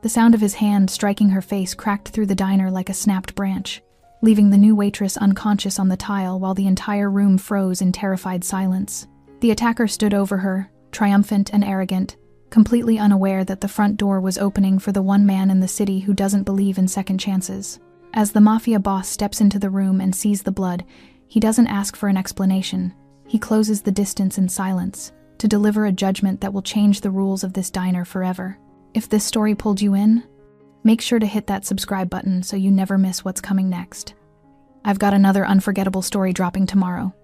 The sound of his hand striking her face cracked through the diner like a snapped branch, leaving the new waitress unconscious on the tile while the entire room froze in terrified silence. The attacker stood over her, triumphant and arrogant, completely unaware that the front door was opening for the one man in the city who doesn't believe in second chances. As the Mafia boss steps into the room and sees the blood, he doesn't ask for an explanation. He closes the distance in silence, to deliver a judgment that will change the rules of this diner forever. If this story pulled you in, make sure to hit that subscribe button so you never miss what's coming next. I've got another unforgettable story dropping tomorrow.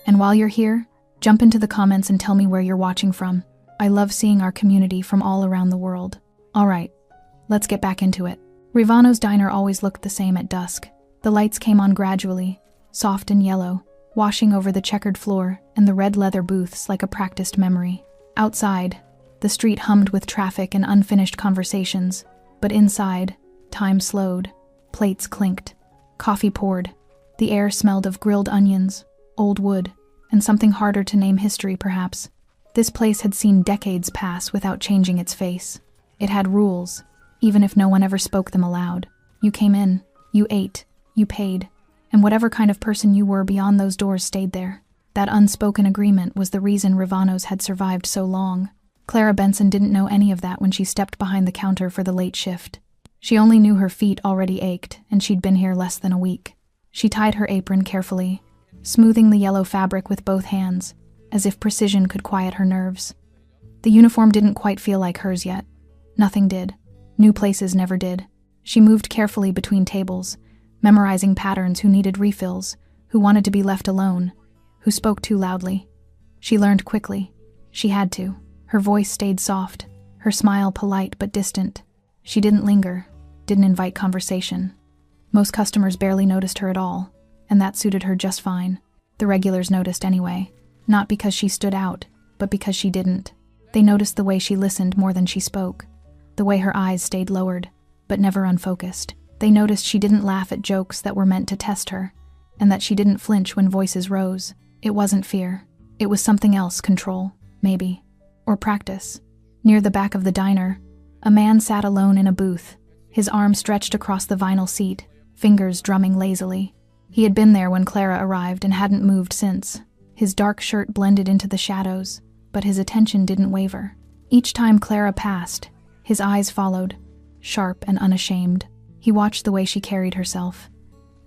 And while you're here, jump into the comments and tell me where you're watching from. I love seeing our community from all around the world. Alright, let's get back into it. Rivano's diner always looked the same at dusk. The lights came on gradually, soft and yellow, washing over the checkered floor and the red leather booths like a practiced memory. Outside, the street hummed with traffic and unfinished conversations, but inside, time slowed, plates clinked, coffee poured. The air smelled of grilled onions, old wood, and something harder to name history perhaps. This place had seen decades pass without changing its face. It had rules, even if no one ever spoke them aloud. You came in, you ate, you paid, and whatever kind of person you were beyond those doors stayed there. That unspoken agreement was the reason Rivano's had survived so long. Clara Benson didn't know any of that when she stepped behind the counter for the late shift. She only knew her feet already ached, and she'd been here less than a week. She tied her apron carefully, smoothing the yellow fabric with both hands, as if precision could quiet her nerves. The uniform didn't quite feel like hers yet. Nothing did. New places never did. She moved carefully between tables, memorizing patterns who needed refills, who wanted to be left alone, who spoke too loudly. She learned quickly. She had to. Her voice stayed soft, her smile polite but distant. She didn't linger, didn't invite conversation. Most customers barely noticed her at all, and that suited her just fine. The regulars noticed anyway, not because she stood out, but because she didn't. They noticed the way she listened more than she spoke, the way her eyes stayed lowered, but never unfocused. They noticed she didn't laugh at jokes that were meant to test her, and that she didn't flinch when voices rose. It wasn't fear. It was something else, control, maybe, or practice. Near the back of the diner, a man sat alone in a booth, his arm stretched across the vinyl seat, fingers drumming lazily. He had been there when Clara arrived and hadn't moved since. His dark shirt blended into the shadows, but his attention didn't waver. Each time Clara passed, his eyes followed, sharp and unashamed. He watched the way she carried herself,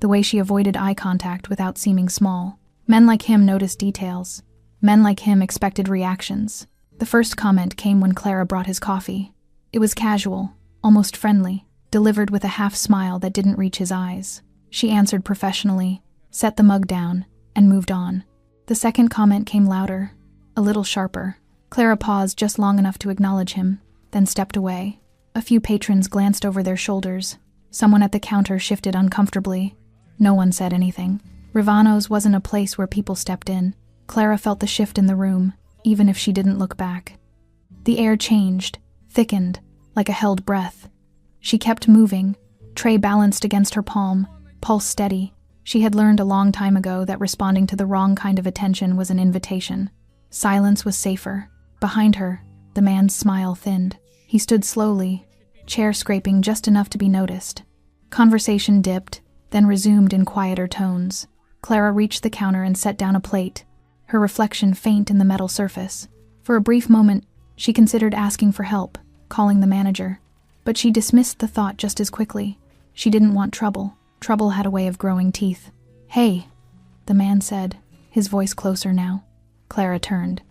the way she avoided eye contact without seeming small. Men like him noticed details. Men like him expected reactions. The first comment came when Clara brought his coffee. It was casual, almost friendly, delivered with a half-smile that didn't reach his eyes. She answered professionally, set the mug down, and moved on. The second comment came louder, a little sharper. Clara paused just long enough to acknowledge him, then stepped away. A few patrons glanced over their shoulders. Someone at the counter shifted uncomfortably. No one said anything. Rivano's wasn't a place where people stepped in. Clara felt the shift in the room, even if she didn't look back. The air changed, thickened, like a held breath. She kept moving, tray balanced against her palm, pulse steady. She had learned a long time ago that responding to the wrong kind of attention was an invitation. Silence was safer. Behind her, the man's smile thinned. He stood slowly, chair scraping just enough to be noticed. Conversation dipped, then resumed in quieter tones. Clara reached the counter and set down a plate, her reflection faint in the metal surface. For a brief moment, she considered asking for help, calling the manager. But she dismissed the thought just as quickly. She didn't want trouble. Trouble had a way of growing teeth. "Hey," the man said, his voice closer now. Clara turned.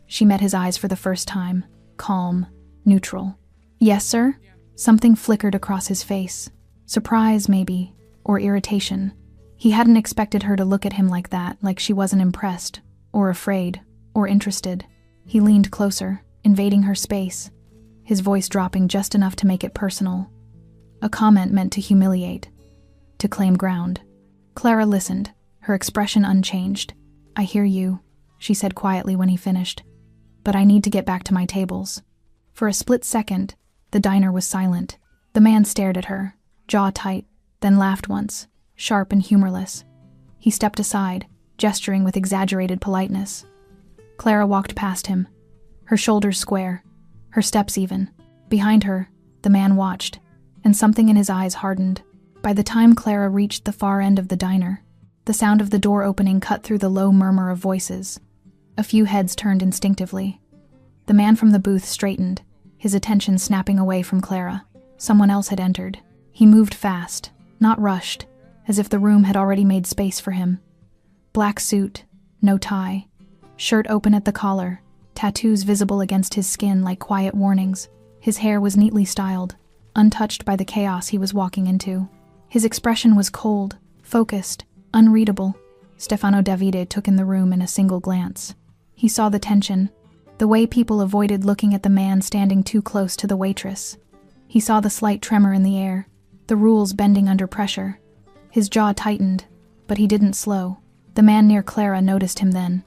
She met his eyes for the first time, calm, neutral. "Yes, sir?" Something flickered across his face. Surprise, maybe, or irritation. He hadn't expected her to look at him like that, like she wasn't impressed, or afraid, or interested. He leaned closer, invading her space, his voice dropping just enough to make it personal. A comment meant to humiliate, to claim ground. Clara listened, her expression unchanged. "I hear you," she said quietly when he finished. "But I need to get back to my tables." For a split second, the diner was silent. The man stared at her, jaw tight, then laughed once, sharp and humorless. He stepped aside, gesturing with exaggerated politeness. Clara walked past him, her shoulders square, her steps even. Behind her, The man watched, and something in his eyes hardened. By the time Clara reached the far end of the diner, the sound of the door opening cut through the low murmur of voices. A few heads turned instinctively. The man from the booth straightened, his attention snapping away from Clara. Someone else had entered. He moved fast, not rushed, as if the room had already made space for him. Black suit, no tie, shirt open at the collar, tattoos visible against his skin like quiet warnings. His hair was neatly styled, untouched by the chaos he was walking into. His expression was cold, focused, unreadable. Stefano Davide took in the room in a single glance. He saw the tension, the way people avoided looking at the man standing too close to the waitress. He saw the slight tremor in the air, the rules bending under pressure. His jaw tightened, but he didn't slow. The man near Clara noticed him then.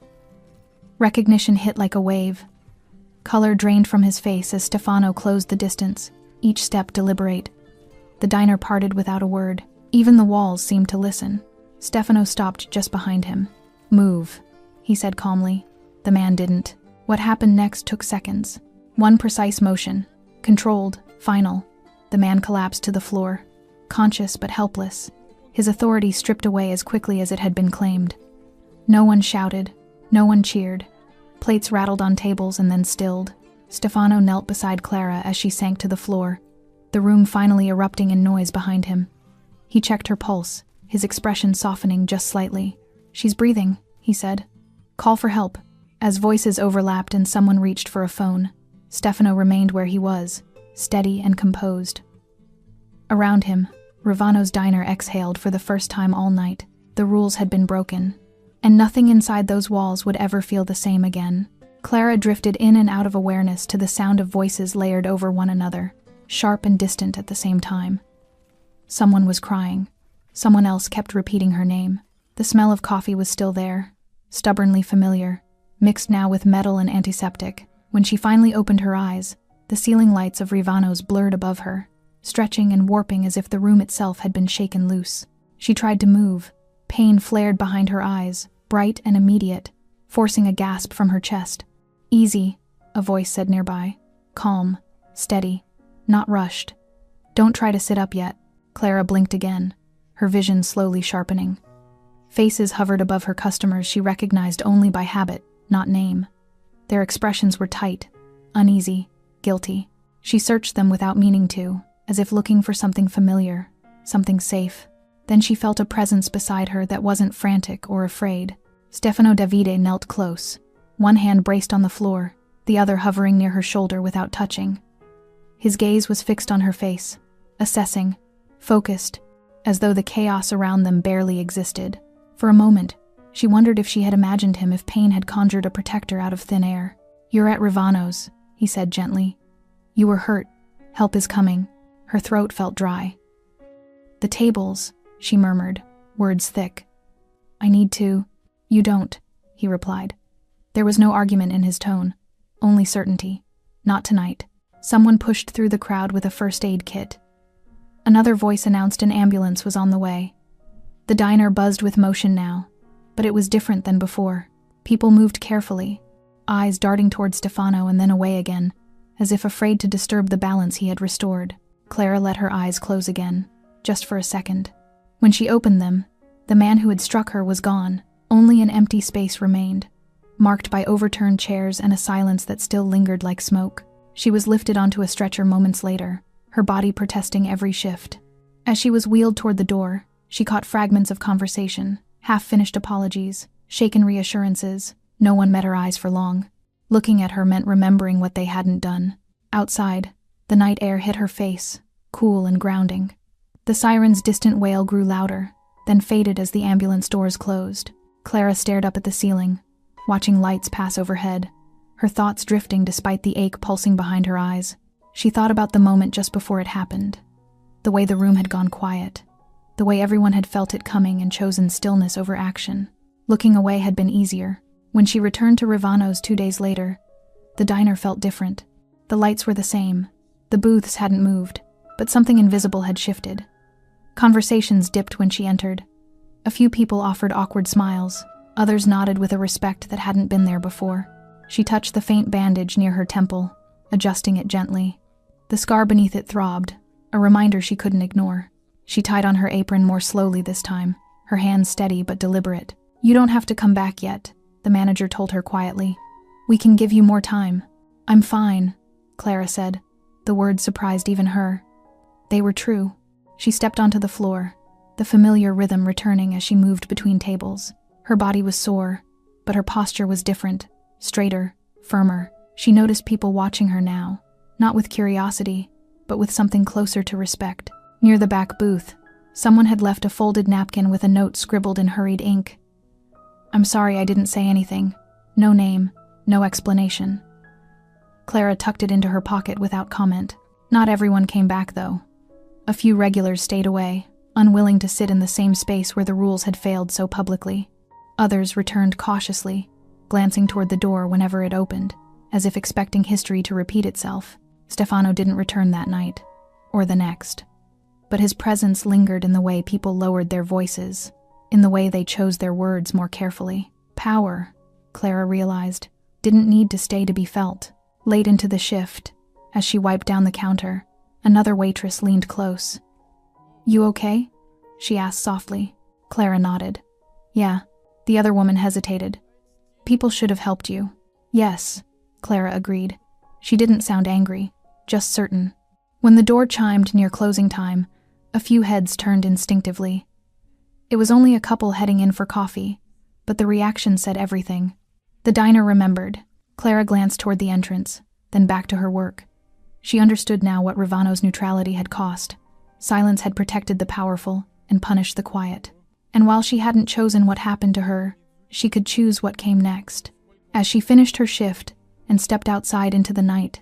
Recognition hit like a wave. Color drained from his face as Stefano closed the distance, each step deliberate. The diner parted without a word. Even the walls seemed to listen. Stefano stopped just behind him. "Move," he said calmly. The man didn't. What happened next took seconds. One precise motion, controlled, final. The man collapsed to the floor, conscious but helpless, his authority stripped away as quickly as it had been claimed. No one shouted, no one cheered. Plates rattled on tables and then stilled. Stefano knelt beside Clara as she sank to the floor, the room finally erupting in noise behind him. He checked her pulse, his expression softening just slightly. "She's breathing," he said. "Call for help." As voices overlapped and someone reached for a phone, Stefano remained where he was, steady and composed. Around him, Ravano's diner exhaled for the first time all night. The rules had been broken, and nothing inside those walls would ever feel the same again. Clara drifted in and out of awareness to the sound of voices layered over one another, sharp and distant at the same time. Someone was crying. Someone else kept repeating her name. The smell of coffee was still there, stubbornly familiar, mixed now with metal and antiseptic. When she finally opened her eyes, the ceiling lights of Ravano's blurred above her, stretching and warping as if the room itself had been shaken loose. She tried to move. Pain flared behind her eyes, bright and immediate, forcing a gasp from her chest. "Easy," a voice said nearby. "Calm, steady, not rushed. Don't try to sit up yet." Clara blinked again, her vision slowly sharpening. Faces hovered above her customers she recognized only by habit, not name. Their expressions were tight, uneasy, guilty. She searched them without meaning to, as if looking for something familiar, something safe. Then she felt a presence beside her that wasn't frantic or afraid. Stefano Davide knelt close, one hand braced on the floor, the other hovering near her shoulder without touching. His gaze was fixed on her face, assessing, focused, as though the chaos around them barely existed. For a moment, she wondered if she had imagined him, if pain had conjured a protector out of thin air. "You're at Ravano's," he said gently. "You were hurt. Help is coming." Her throat felt dry. "The tables," she murmured, words thick. "I need to." "You don't," he replied. There was no argument in his tone, only certainty. "Not tonight." Someone pushed through the crowd with a first aid kit. Another voice announced an ambulance was on the way. The diner buzzed with motion now, but it was different than before. People moved carefully, eyes darting toward Stefano and then away again, as if afraid to disturb the balance he had restored. Clara let her eyes close again, just for a second. When she opened them, the man who had struck her was gone. Only an empty space remained, marked by overturned chairs and a silence that still lingered like smoke. She was lifted onto a stretcher moments later, her body protesting every shift. As she was wheeled toward the door, she caught fragments of conversation, half-finished apologies, shaken reassurances. No one met her eyes for long. Looking at her meant remembering what they hadn't done. Outside, the night air hit her face, cool and grounding. The siren's distant wail grew louder, then faded as the ambulance doors closed. Clara stared up at the ceiling, watching lights pass overhead, her thoughts drifting despite the ache pulsing behind her eyes. She thought about the moment just before it happened, the way the room had gone quiet, the way everyone had felt it coming and chosen stillness over action. Looking away had been easier. When she returned to Ravano's 2 days later, the diner felt different. The lights were the same, the booths hadn't moved, but something invisible had shifted. Conversations dipped when she entered. A few people offered awkward smiles, others nodded with a respect that hadn't been there before. She touched the faint bandage near her temple, adjusting it gently. The scar beneath it throbbed, a reminder she couldn't ignore. She tied on her apron more slowly this time, her hands steady but deliberate. "You don't have to come back yet," the manager told her quietly. "We can give you more time." "I'm fine," Clara said. The words surprised even her. They were true. She stepped onto the floor, the familiar rhythm returning as she moved between tables. Her body was sore, but her posture was different, straighter, firmer. She noticed people watching her now, not with curiosity, but with something closer to respect. Near the back booth, someone had left a folded napkin with a note scribbled in hurried ink. "I'm sorry I didn't say anything. No name, no explanation." Clara tucked it into her pocket without comment. Not everyone came back, though. A few regulars stayed away, unwilling to sit in the same space where the rules had failed so publicly. Others returned cautiously, glancing toward the door whenever it opened, as if expecting history to repeat itself. Stefano didn't return that night, or the next. But his presence lingered in the way people lowered their voices, in the way they chose their words more carefully. Power, Clara realized, didn't need to stay to be felt. Late into the shift, as she wiped down the counter, another waitress leaned close. "You okay?" she asked softly. Clara nodded. "Yeah." The other woman hesitated. "People should have helped you." "Yes," Clara agreed. She didn't sound angry, just certain. When the door chimed near closing time, a few heads turned instinctively. It was only a couple heading in for coffee, but the reaction said everything. The diner remembered. Clara glanced toward the entrance, then back to her work. She understood now what Ravano's neutrality had cost. Silence had protected the powerful and punished the quiet. And while she hadn't chosen what happened to her, she could choose what came next. As she finished her shift and stepped outside into the night,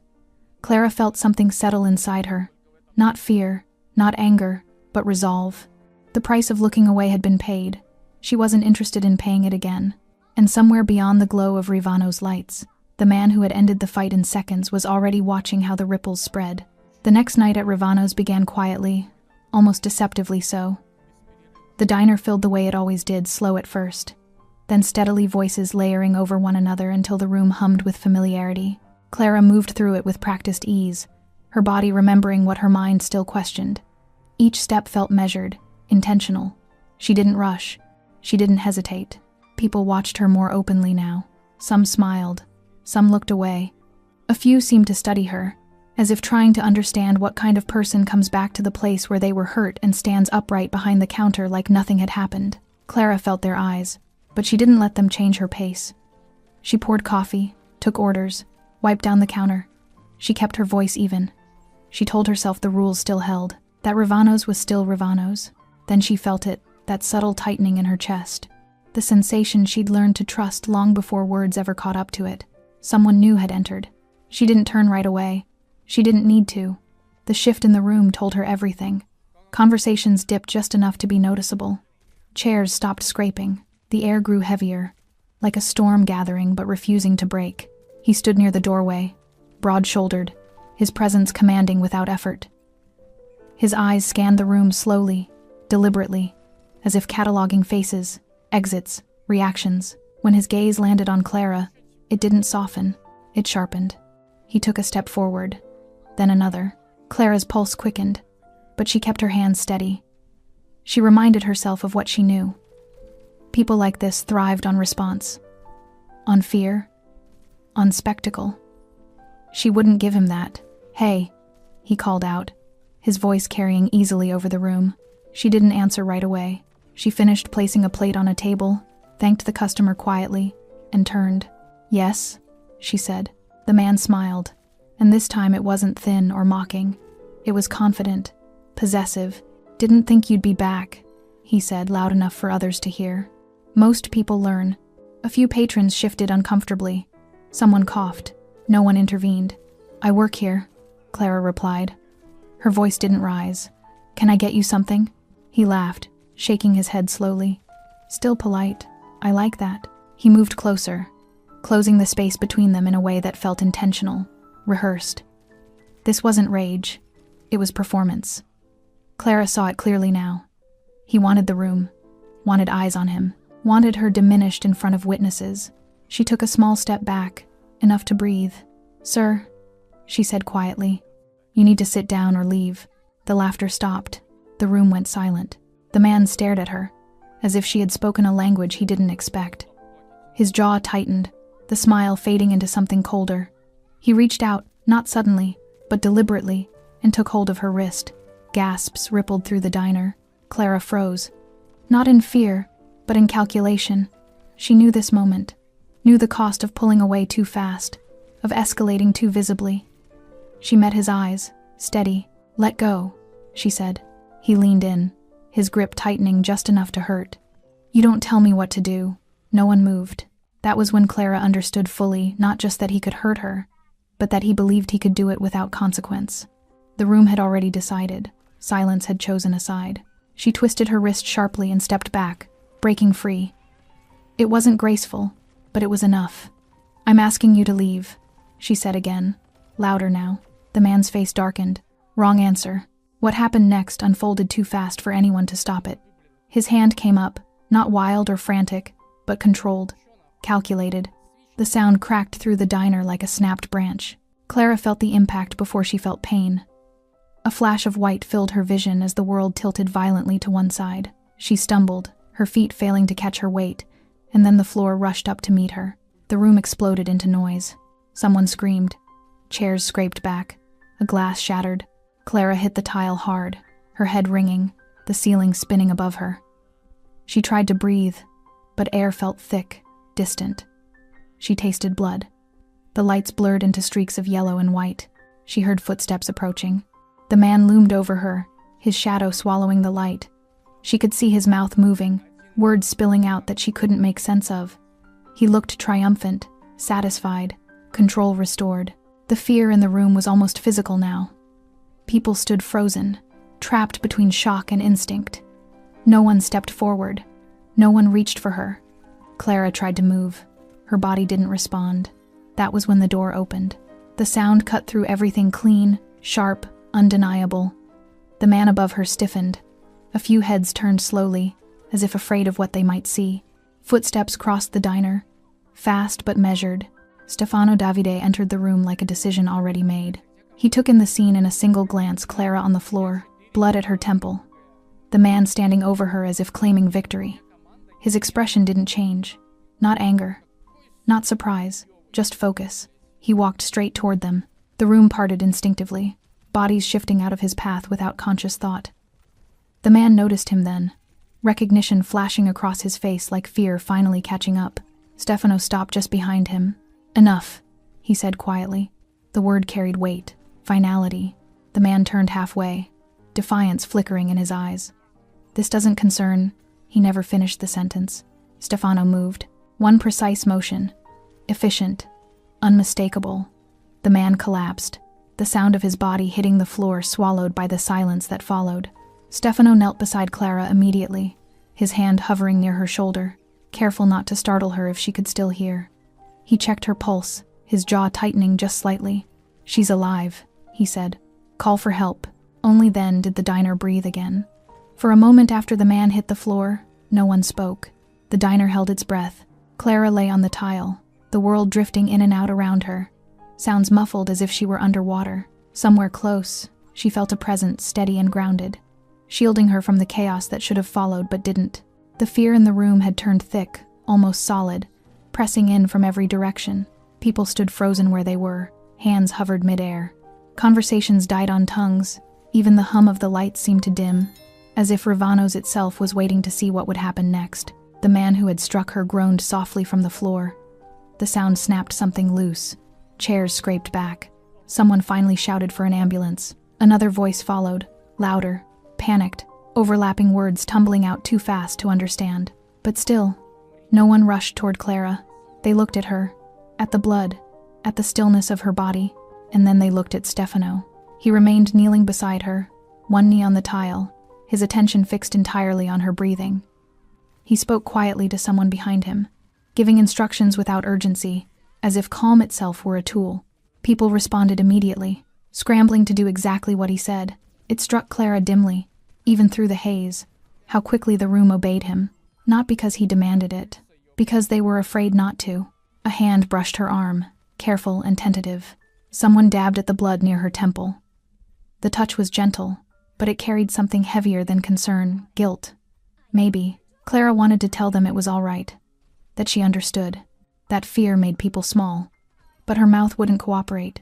Clara felt something settle inside her. Not fear, not anger, but resolve. The price of looking away had been paid. She wasn't interested in paying it again. And somewhere beyond the glow of Ravano's lights, the man who had ended the fight in seconds was already watching how the ripples spread. The next night at Ravano's began quietly, almost deceptively so. The diner filled the way it always did, slow at first, then steadily voices layering over one another until the room hummed with familiarity. Clara moved through it with practiced ease, her body remembering what her mind still questioned. Each step felt measured, intentional. She didn't rush. She didn't hesitate. People watched her more openly now. Some smiled. Some looked away. A few seemed to study her, as if trying to understand what kind of person comes back to the place where they were hurt and stands upright behind the counter like nothing had happened. Clara felt their eyes, but she didn't let them change her pace. She poured coffee, took orders, wiped down the counter. She kept her voice even. She told herself the rules still held, that Ravano's was still Ravano's. Then she felt it, that subtle tightening in her chest. The sensation she'd learned to trust long before words ever caught up to it. Someone new had entered. She didn't turn right away. She didn't need to. The shift in the room told her everything. Conversations dipped just enough to be noticeable. Chairs stopped scraping. The air grew heavier, like a storm gathering but refusing to break. He stood near the doorway, broad-shouldered, his presence commanding without effort. His eyes scanned the room slowly, deliberately, as if cataloging faces, exits, reactions. When his gaze landed on Clara, it didn't soften, it sharpened. He took a step forward, then another. Clara's pulse quickened, but she kept her hands steady. She reminded herself of what she knew. People like this thrived on response, on fear, on spectacle. She wouldn't give him that. "Hey," he called out, his voice carrying easily over the room. She didn't answer right away. She finished placing a plate on a table, thanked the customer quietly, and turned. "Yes," she said. The man smiled, and this time it wasn't thin or mocking. It was confident, possessive. "Didn't think you'd be back," he said, loud enough for others to hear. Most people learn. A few patrons shifted uncomfortably. Someone coughed. No one intervened. "I work here," Clara replied. Her voice didn't rise. "Can I get you something?" He laughed, shaking his head slowly. "Still polite. I like that." He moved closer, closing the space between them in a way that felt intentional, rehearsed. This wasn't rage. It was performance. Clara saw it clearly now. He wanted the room, wanted eyes on him, wanted her diminished in front of witnesses. She took a small step back, enough to breathe. "Sir," she said quietly. You need to sit down or leave." The laughter stopped. The room went silent. The man stared at her, as if she had spoken a language he didn't expect. His jaw tightened, the smile fading into something colder. He reached out, not suddenly, but deliberately, and took hold of her wrist. Gasps rippled through the diner. Clara froze. Not in fear, but in calculation. She knew this moment, knew the cost of pulling away too fast, of escalating too visibly. She met his eyes, steady. "Let go," she said. He leaned in, his grip tightening just enough to hurt. "You don't tell me what to do." No one moved. That was when Clara understood fully, not just that he could hurt her, but that he believed he could do it without consequence. The room had already decided. Silence had chosen a side. She twisted her wrist sharply and stepped back, breaking free. It wasn't graceful, but it was enough. "I'm asking you to leave," she said again, louder now. The man's face darkened. Wrong answer. What happened next unfolded too fast for anyone to stop it. His hand came up, not wild or frantic, but controlled, calculated. The sound cracked through the diner like a snapped branch. Clara felt the impact before she felt pain. A flash of white filled her vision as the world tilted violently to one side. She stumbled, her feet failing to catch her weight, and then the floor rushed up to meet her. The room exploded into noise. Someone screamed. Chairs scraped back. A glass shattered. Clara hit the tile hard, her head ringing, the ceiling spinning above her. She tried to breathe, but air felt thick, distant. She tasted blood. The lights blurred into streaks of yellow and white. She heard footsteps approaching. The man loomed over her, his shadow swallowing the light. She could see his mouth moving, words spilling out that she couldn't make sense of. He looked triumphant, satisfied, control restored. The fear in the room was almost physical now. People stood frozen, trapped between shock and instinct. No one stepped forward. No one reached for her. Clara tried to move. Her body didn't respond. That was when the door opened. The sound cut through everything clean, sharp, undeniable. The man above her stiffened. A few heads turned slowly, as if afraid of what they might see. Footsteps crossed the diner, fast but measured. Stefano Davide entered the room like a decision already made. He took in the scene in a single glance. Clara on the floor, blood at her temple. The man standing over her as if claiming victory. His expression didn't change. Not anger. Not surprise. Just focus. He walked straight toward them. The room parted instinctively, bodies shifting out of his path without conscious thought. The man noticed him then, recognition flashing across his face like fear finally catching up. Stefano stopped just behind him. "Enough," he said quietly. The word carried weight, finality. The man turned halfway, defiance flickering in his eyes. "This doesn't concern..." He never finished the sentence. Stefano moved. One precise motion. Efficient. Unmistakable. The man collapsed, the sound of his body hitting the floor swallowed by the silence that followed. Stefano knelt beside Clara immediately, his hand hovering near her shoulder, careful not to startle her if she could still hear. He checked her pulse, his jaw tightening just slightly. "She's alive," he said. "Call for help." Only then did the diner breathe again. For a moment after the man hit the floor, no one spoke. The diner held its breath. Clara lay on the tile, the world drifting in and out around her. Sounds muffled as if she were underwater. Somewhere close, she felt a presence steady and grounded, shielding her from the chaos that should have followed but didn't. The fear in the room had turned thick, almost solid, pressing in from every direction. People stood frozen where they were, hands hovered midair. Conversations died on tongues, even the hum of the lights seemed to dim, as if Ravano's itself was waiting to see what would happen next. The man who had struck her groaned softly from the floor. The sound snapped something loose. Chairs scraped back. Someone finally shouted for an ambulance. Another voice followed, louder, panicked, overlapping words tumbling out too fast to understand. But still, no one rushed toward Clara. They looked at her, at the blood, at the stillness of her body, and then they looked at Stefano. He remained kneeling beside her, one knee on the tile, his attention fixed entirely on her breathing. He spoke quietly to someone behind him, giving instructions without urgency, as if calm itself were a tool. People responded immediately, scrambling to do exactly what he said. It struck Clara dimly, even through the haze, how quickly the room obeyed him, not because he demanded it, because they were afraid not to. A hand brushed her arm, careful and tentative. Someone dabbed at the blood near her temple. The touch was gentle, but it carried something heavier than concern, guilt. Maybe Clara wanted to tell them it was all right, that she understood, that fear made people small. But her mouth wouldn't cooperate,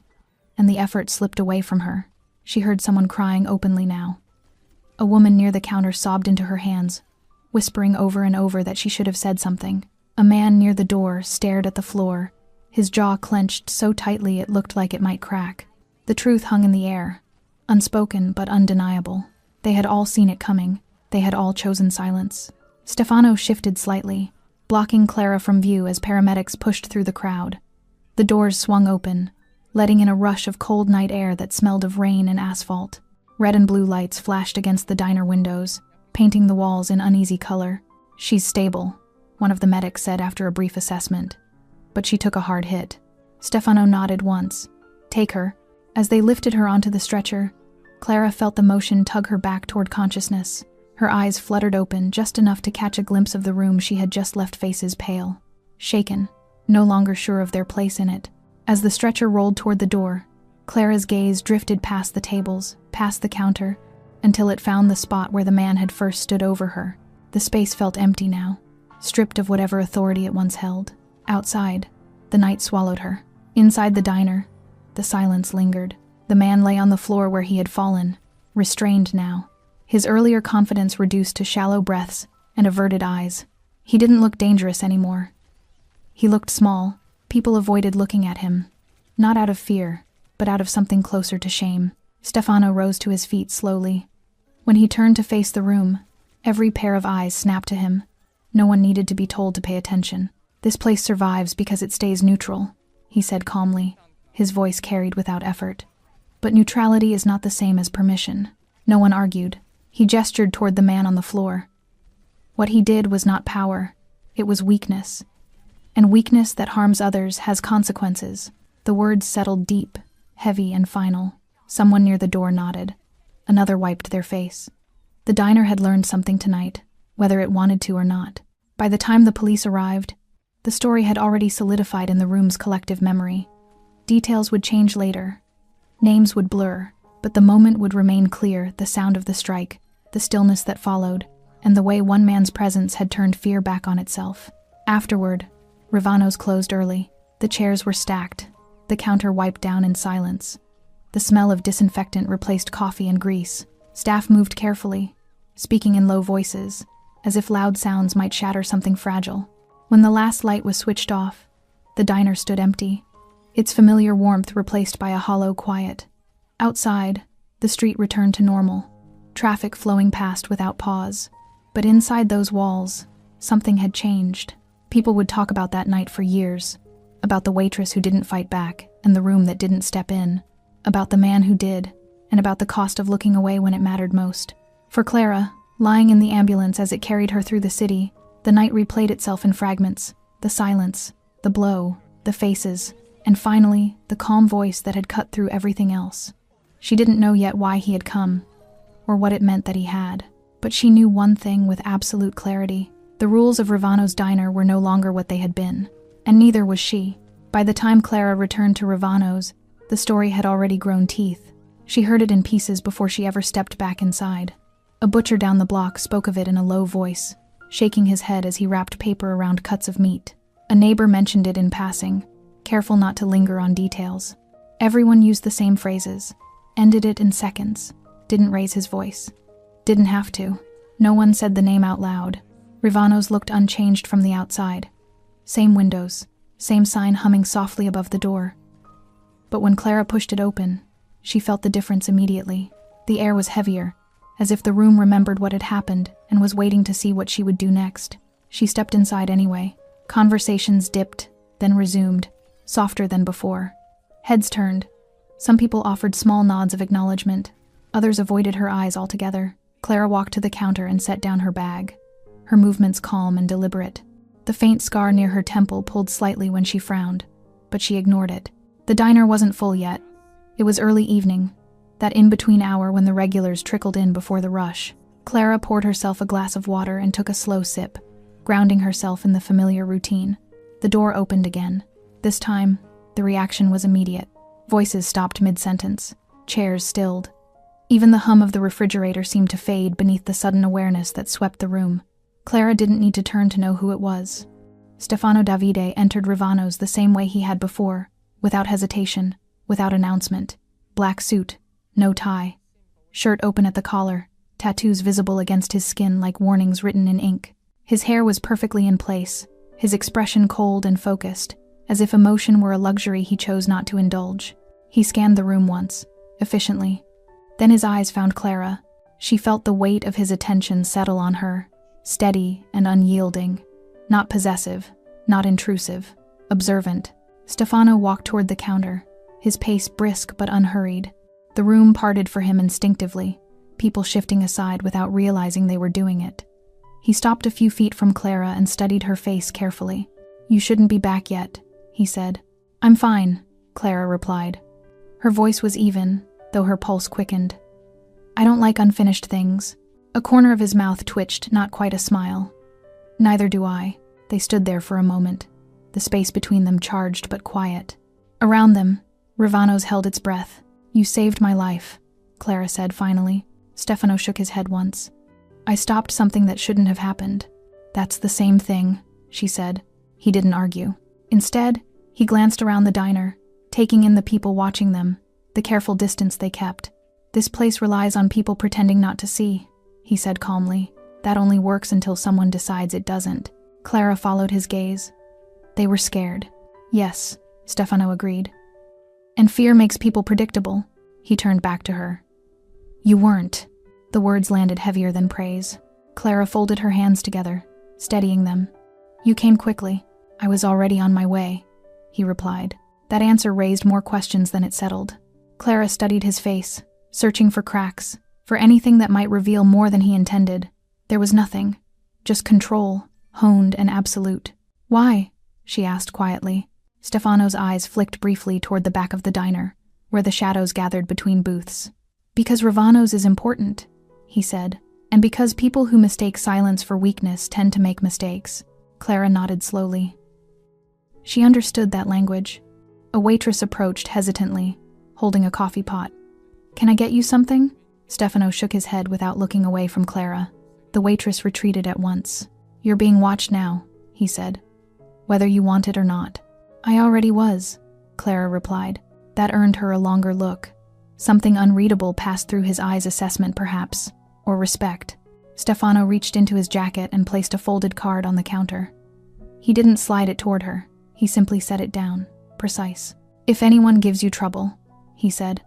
and the effort slipped away from her. She heard someone crying openly now. A woman near the counter sobbed into her hands, whispering over and over that she should have said something. A man near the door stared at the floor, his jaw clenched so tightly it looked like it might crack. The truth hung in the air, unspoken but undeniable. They had all seen it coming. They had all chosen silence. Stefano shifted slightly, blocking Clara from view as paramedics pushed through the crowd. The doors swung open, letting in a rush of cold night air that smelled of rain and asphalt. Red and blue lights flashed against the diner windows, painting the walls in uneasy color. "She's stable," one of the medics said after a brief assessment. "But she took a hard hit." Stefano nodded once. "Take her." As they lifted her onto the stretcher, Clara felt the motion tug her back toward consciousness. Her eyes fluttered open just enough to catch a glimpse of the room she had just left, faces pale, shaken, no longer sure of their place in it. As the stretcher rolled toward the door, Clara's gaze drifted past the tables, past the counter, until it found the spot where the man had first stood over her. The space felt empty now, stripped of whatever authority it once held. Outside, the night swallowed her. Inside the diner, the silence lingered. The man lay on the floor where he had fallen, restrained now, his earlier confidence reduced to shallow breaths and averted eyes. He didn't look dangerous anymore. He looked small. People avoided looking at him, not out of fear, but out of something closer to shame. Stefano rose to his feet slowly. When he turned to face the room, every pair of eyes snapped to him. No one needed to be told to pay attention. "This place survives because it stays neutral," he said calmly, his voice carried without effort. "But neutrality is not the same as permission." No one argued. He gestured toward the man on the floor. What he did was not power, it was weakness. And weakness that harms others has consequences. The words settled deep, heavy and final. Someone near the door nodded. Another wiped their face. The diner had learned something tonight, whether it wanted to or not. By the time the police arrived, the story had already solidified in the room's collective memory. Details would change later. Names would blur, but the moment would remain clear: the sound of the strike, the stillness that followed, and the way one man's presence had turned fear back on itself. Afterward, Ravano's closed early. The chairs were stacked, the counter wiped down in silence. The smell of disinfectant replaced coffee and grease. Staff moved carefully, speaking in low voices, as if loud sounds might shatter something fragile. When the last light was switched off, the diner stood empty, its familiar warmth replaced by a hollow quiet. Outside, the street returned to normal, traffic flowing past without pause. But inside those walls, something had changed. People would talk about that night for years, about the waitress who didn't fight back and the room that didn't step in, about the man who did, and about the cost of looking away when it mattered most. For Clara, lying in the ambulance as it carried her through the city, the night replayed itself in fragments: the silence, the blow, the faces, and finally, the calm voice that had cut through everything else. She didn't know yet why he had come, or what it meant that he had, but she knew one thing with absolute clarity: the rules of Ravano's diner were no longer what they had been, and neither was she. By the time Clara returned to Ravano's, the story had already grown teeth. She heard it in pieces before she ever stepped back inside. A butcher down the block spoke of it in a low voice, shaking his head as he wrapped paper around cuts of meat. A neighbor mentioned it in passing, careful not to linger on details. Everyone used the same phrases, ended it in seconds, didn't raise his voice. Didn't have to. No one said the name out loud. Ravano's looked unchanged from the outside. Same windows, same sign humming softly above the door. But when Clara pushed it open, she felt the difference immediately. The air was heavier, as if the room remembered what had happened and was waiting to see what she would do next. She stepped inside anyway. Conversations dipped, then resumed, softer than before. Heads turned. Some people offered small nods of acknowledgement. Others avoided her eyes altogether. Clara walked to the counter and set down her bag, her movements calm and deliberate. The faint scar near her temple pulled slightly when she frowned, but she ignored it. The diner wasn't full yet. It was early evening, that in-between hour when the regulars trickled in before the rush. Clara poured herself a glass of water and took a slow sip, grounding herself in the familiar routine. The door opened again. This time, the reaction was immediate. Voices stopped mid-sentence. Chairs stilled. Even the hum of the refrigerator seemed to fade beneath the sudden awareness that swept the room. Clara didn't need to turn to know who it was. Stefano Davide entered Ravano's the same way he had before, without hesitation, without announcement. Black suit, no tie. Shirt open at the collar, tattoos visible against his skin like warnings written in ink. His hair was perfectly in place, his expression cold and focused, as if emotion were a luxury he chose not to indulge. He scanned the room once, efficiently. Then his eyes found Clara. She felt the weight of his attention settle on her, steady and unyielding. Not possessive, not intrusive, observant. Stefano walked toward the counter, his pace brisk but unhurried. The room parted for him instinctively, people shifting aside without realizing they were doing it. He stopped a few feet from Clara and studied her face carefully. "You shouldn't be back yet," he said. "I'm fine," Clara replied. Her voice was even, though her pulse quickened. "I don't like unfinished things." A corner of his mouth twitched, not quite a smile. "Neither do I." They stood there for a moment, the space between them charged but quiet. Around them, Ravano's held its breath. "You saved my life," Clara said finally. Stefano shook his head once. "I stopped something that shouldn't have happened." "That's the same thing," she said. He didn't argue. Instead, he glanced around the diner, taking in the people watching them, the careful distance they kept. "This place relies on people pretending not to see," he said calmly. "That only works until someone decides it doesn't." Clara followed his gaze. They were scared. "Yes," Stefano agreed. "And fear makes people predictable." He turned back to her. "You weren't." The words landed heavier than praise. Clara folded her hands together, steadying them. "You came quickly. I was already on my way," he replied. That answer raised more questions than it settled. Clara studied his face, searching for cracks, for anything that might reveal more than he intended. There was nothing, just control, honed and absolute. "Why?" she asked quietly. Stefano's eyes flicked briefly toward the back of the diner, where the shadows gathered between booths. "Because Ravano's is important," he said, "and because people who mistake silence for weakness tend to make mistakes." Clara nodded slowly. She understood that language. A waitress approached hesitantly, holding a coffee pot. "Can I get you something?" Stefano shook his head without looking away from Clara. The waitress retreated at once. "You're being watched now," he said. "Whether you want it or not." "I already was," Clara replied. That earned her a longer look. Something unreadable passed through his eyes' assessment perhaps, or respect. Stefano reached into his jacket and placed a folded card on the counter. He didn't slide it toward her. He simply set it down, precise. "If anyone gives you trouble," he said,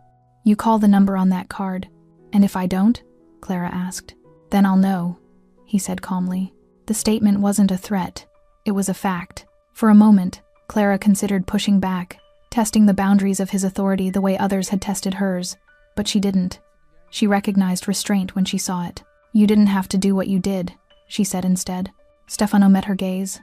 "you call the number on that card." "And if I don't?" Clara asked. "Then I'll know," he said calmly. The statement wasn't a threat. It was a fact. For a moment, Clara considered pushing back, testing the boundaries of his authority the way others had tested hers, but she didn't. She recognized restraint when she saw it. "You didn't have to do what you did," she said instead. Stefano met her gaze.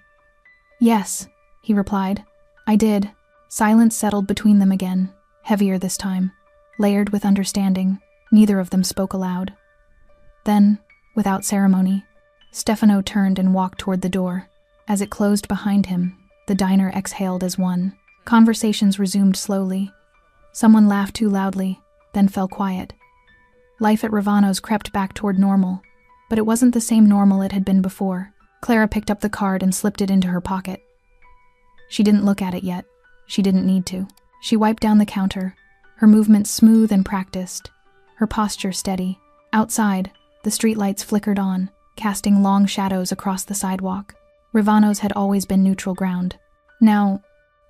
"Yes," he replied. "I did." Silence settled between them again, heavier this time, layered with understanding. Neither of them spoke aloud. Then, without ceremony, Stefano turned and walked toward the door. As it closed behind him, the diner exhaled as one. Conversations resumed slowly. Someone laughed too loudly, then fell quiet. Life at Ravano's crept back toward normal, but it wasn't the same normal it had been before. Clara picked up the card and slipped it into her pocket. She didn't look at it yet. She didn't need to. She wiped down the counter, her movements smooth and practiced, her posture steady. Outside, the streetlights flickered on, casting long shadows across the sidewalk. Ravano's had always been neutral ground. Now,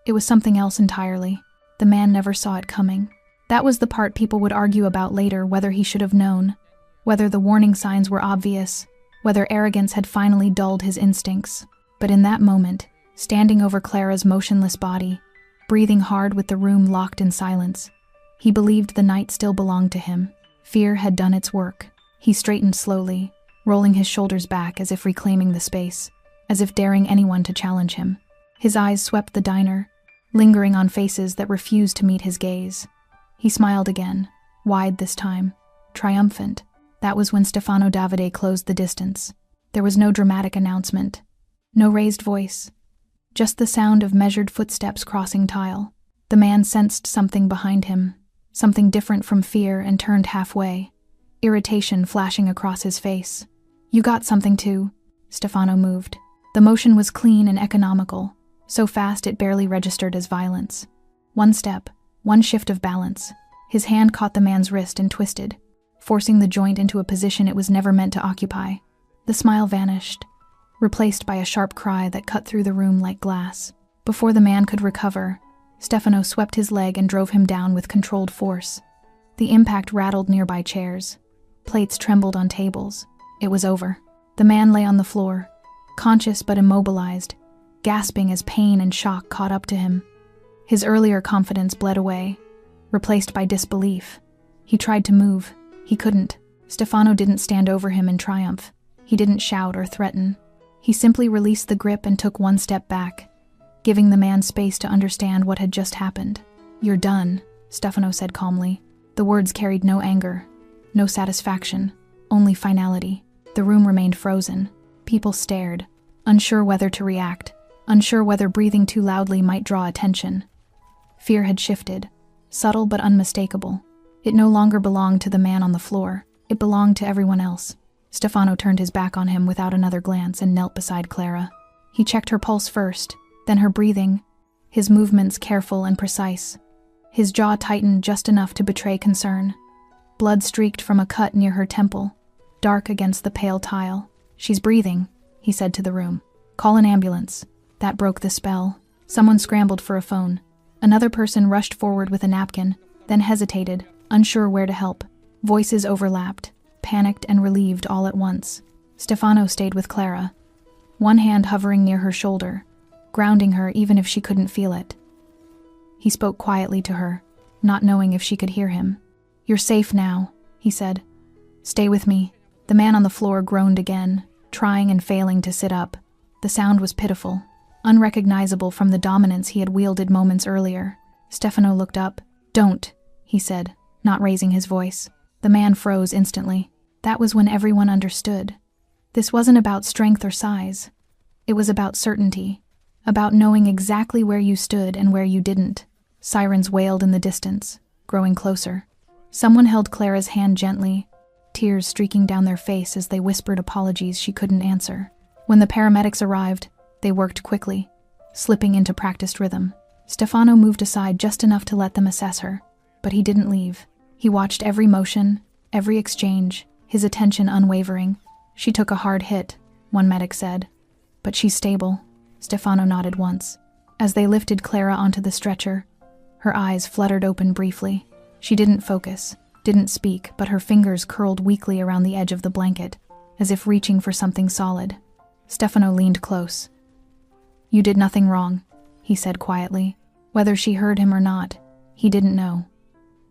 it was something else entirely. The man never saw it coming. That was the part people would argue about later, whether he should have known, whether the warning signs were obvious, whether arrogance had finally dulled his instincts. But in that moment, standing over Clara's motionless body, breathing hard with the room locked in silence, he believed the night still belonged to him. Fear had done its work. He straightened slowly, rolling his shoulders back as if reclaiming the space, as if daring anyone to challenge him. His eyes swept the diner, lingering on faces that refused to meet his gaze. He smiled again, wide this time, triumphant. That was when Stefano Davide closed the distance. There was no dramatic announcement, no raised voice, just the sound of measured footsteps crossing tile. The man sensed something behind him, something different from fear, and turned halfway. irritation flashing across his face. "You got something too." Stefano moved. The motion was clean and economical, so fast it barely registered as violence. One step, one shift of balance. His hand caught the man's wrist and twisted, forcing the joint into a position it was never meant to occupy. The smile vanished, replaced by a sharp cry that cut through the room like glass. Before the man could recover, Stefano swept his leg and drove him down with controlled force. The impact rattled nearby chairs. Plates trembled on tables. It was over. The man lay on the floor, conscious but immobilized, gasping as pain and shock caught up to him. His earlier confidence bled away, replaced by disbelief. He tried to move. He couldn't. Stefano didn't stand over him in triumph. He didn't shout or threaten. He simply released the grip and took one step back, giving the man space to understand what had just happened. "You're done," Stefano said calmly. The words carried no anger, no satisfaction, only finality. The room remained frozen. People stared, unsure whether to react, unsure whether breathing too loudly might draw attention. Fear had shifted, subtle but unmistakable. It no longer belonged to the man on the floor. It belonged to everyone else. Stefano turned his back on him without another glance and knelt beside Clara. He checked her pulse first, then her breathing, his movements careful and precise. His jaw tightened just enough to betray concern. Blood streaked from a cut near her temple, dark against the pale tile. "She's breathing," he said to the room. "Call an ambulance." That broke the spell. Someone scrambled for a phone. Another person rushed forward with a napkin, then hesitated, unsure where to help. Voices overlapped, panicked and relieved all at once. Stefano stayed with Clara, one hand hovering near her shoulder, grounding her even if she couldn't feel it. He spoke quietly to her, not knowing if she could hear him. "You're safe now," he said. "Stay with me." The man on the floor groaned again, trying and failing to sit up. The sound was pitiful, unrecognizable from the dominance he had wielded moments earlier. Stefano looked up. "Don't," he said, not raising his voice. The man froze instantly. That was when everyone understood. This wasn't about strength or size. It was about certainty, about knowing exactly where you stood and where you didn't. Sirens wailed in the distance, growing closer. Someone held Clara's hand gently, tears streaking down their face as they whispered apologies she couldn't answer. When the paramedics arrived, they worked quickly, slipping into practiced rhythm. Stefano moved aside just enough to let them assess her, but he didn't leave. He watched every motion, every exchange, his attention unwavering. "She took a hard hit," one medic said. "But she's stable." Stefano nodded once. As they lifted Clara onto the stretcher, her eyes fluttered open briefly. She didn't focus, didn't speak, but her fingers curled weakly around the edge of the blanket, as if reaching for something solid. Stefano leaned close. "You did nothing wrong," he said quietly. Whether she heard him or not, he didn't know.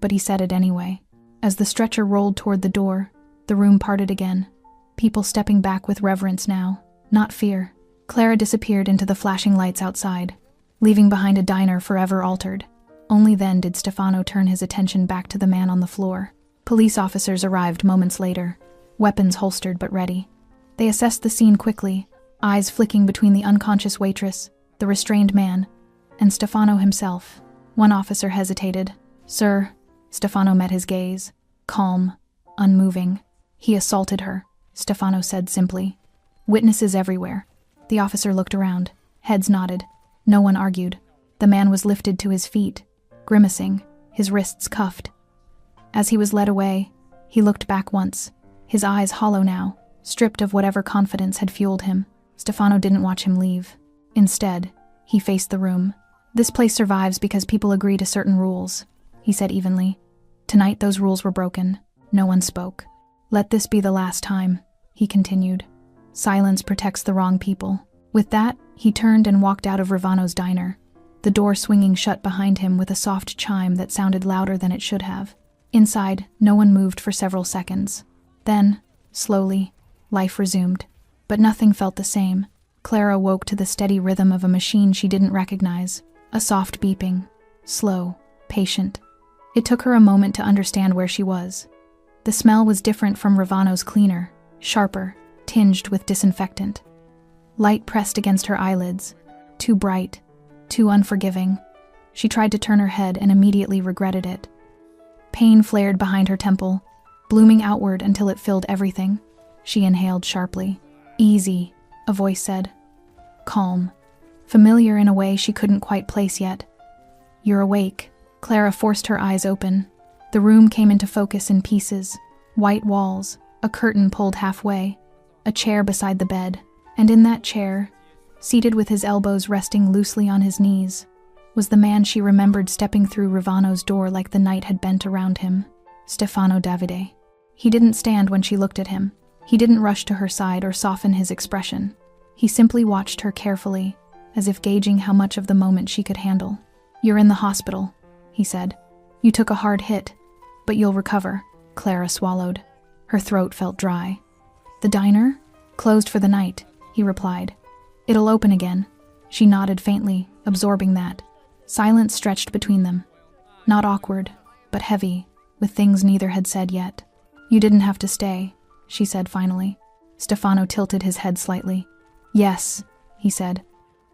But he said it anyway. As the stretcher rolled toward the door, the room parted again. People stepping back with reverence now, not fear. Clara disappeared into the flashing lights outside, leaving behind a diner forever altered. Only then did Stefano turn his attention back to the man on the floor. Police officers arrived moments later, weapons holstered but ready. They assessed the scene quickly, eyes flicking between the unconscious waitress, the restrained man, and Stefano himself. One officer hesitated. "Sir," Stefano met his gaze, calm, unmoving. "He assaulted her," Stefano said simply. "Witnesses everywhere." The officer looked around. Heads nodded. No one argued. The man was lifted to his feet, grimacing, his wrists cuffed. As he was led away, he looked back once, his eyes hollow now, stripped of whatever confidence had fueled him. Stefano didn't watch him leave. Instead, he faced the room. "This place survives because people agree to certain rules," he said evenly. Tonight those rules were broken. No one spoke. "Let this be the last time," he continued. "Silence protects the wrong people." With that, he turned and walked out of Ravano's diner, the door swinging shut behind him with a soft chime that sounded louder than it should have. Inside, no one moved for several seconds. Then, slowly, life resumed. But nothing felt the same. Clara woke to the steady rhythm of a machine she didn't recognize, a soft beeping, slow, patient. It took her a moment to understand where she was. The smell was different from Ravano's cleaner, sharper, tinged with disinfectant. Light pressed against her eyelids, too bright, too unforgiving. She tried to turn her head and immediately regretted it. Pain flared behind her temple, blooming outward until it filled everything. She inhaled sharply. Easy, a voice said. Calm. Familiar in a way she couldn't quite place yet. You're awake. Clara forced her eyes open. The room came into focus in pieces. White walls, a curtain pulled halfway, a chair beside the bed, and in that chair, seated with his elbows resting loosely on his knees, was the man she remembered stepping through Ravano's door like the night had bent around him, Stefano Davide. He didn't stand when she looked at him. He didn't rush to her side or soften his expression. He simply watched her carefully, as if gauging how much of the moment she could handle. You're in the hospital, he said. You took a hard hit, but you'll recover. Clara swallowed. Her throat felt dry. The diner? Closed for the night, he replied. It'll open again. She nodded faintly, absorbing that. Silence stretched between them. Not awkward, but heavy, with things neither had said yet. You didn't have to stay, she said finally. Stefano tilted his head slightly. Yes, he said.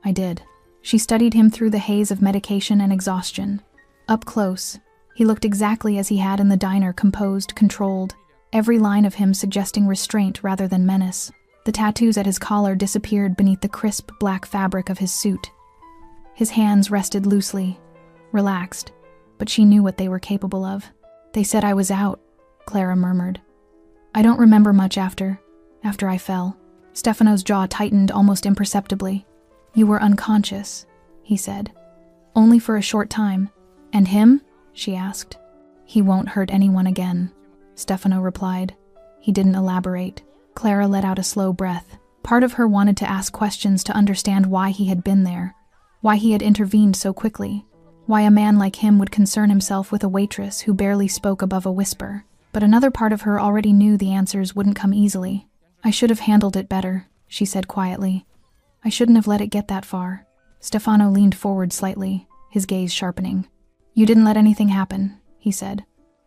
I did. She studied him through the haze of medication and exhaustion. Up close, he looked exactly as he had in the diner, composed, controlled, every line of him suggesting restraint rather than menace. The tattoos at his collar disappeared beneath the crisp black fabric of his suit. His hands rested loosely, relaxed, but she knew what they were capable of. They said I was out, Clara murmured. I don't remember much after I fell. Stefano's jaw tightened almost imperceptibly. You were unconscious, he said. Only for a short time. And him? She asked. He won't hurt anyone again, Stefano replied. He didn't elaborate. Clara let out a slow breath. Part of her wanted to ask questions to understand why he had been there, why he had intervened so quickly, why a man like him would concern himself with a waitress who barely spoke above a whisper. But another part of her already knew the answers wouldn't come easily. I should have handled it better, she said quietly. I shouldn't have let it get that far. Stefano leaned forward slightly, his gaze sharpening. You didn't let anything happen, he said.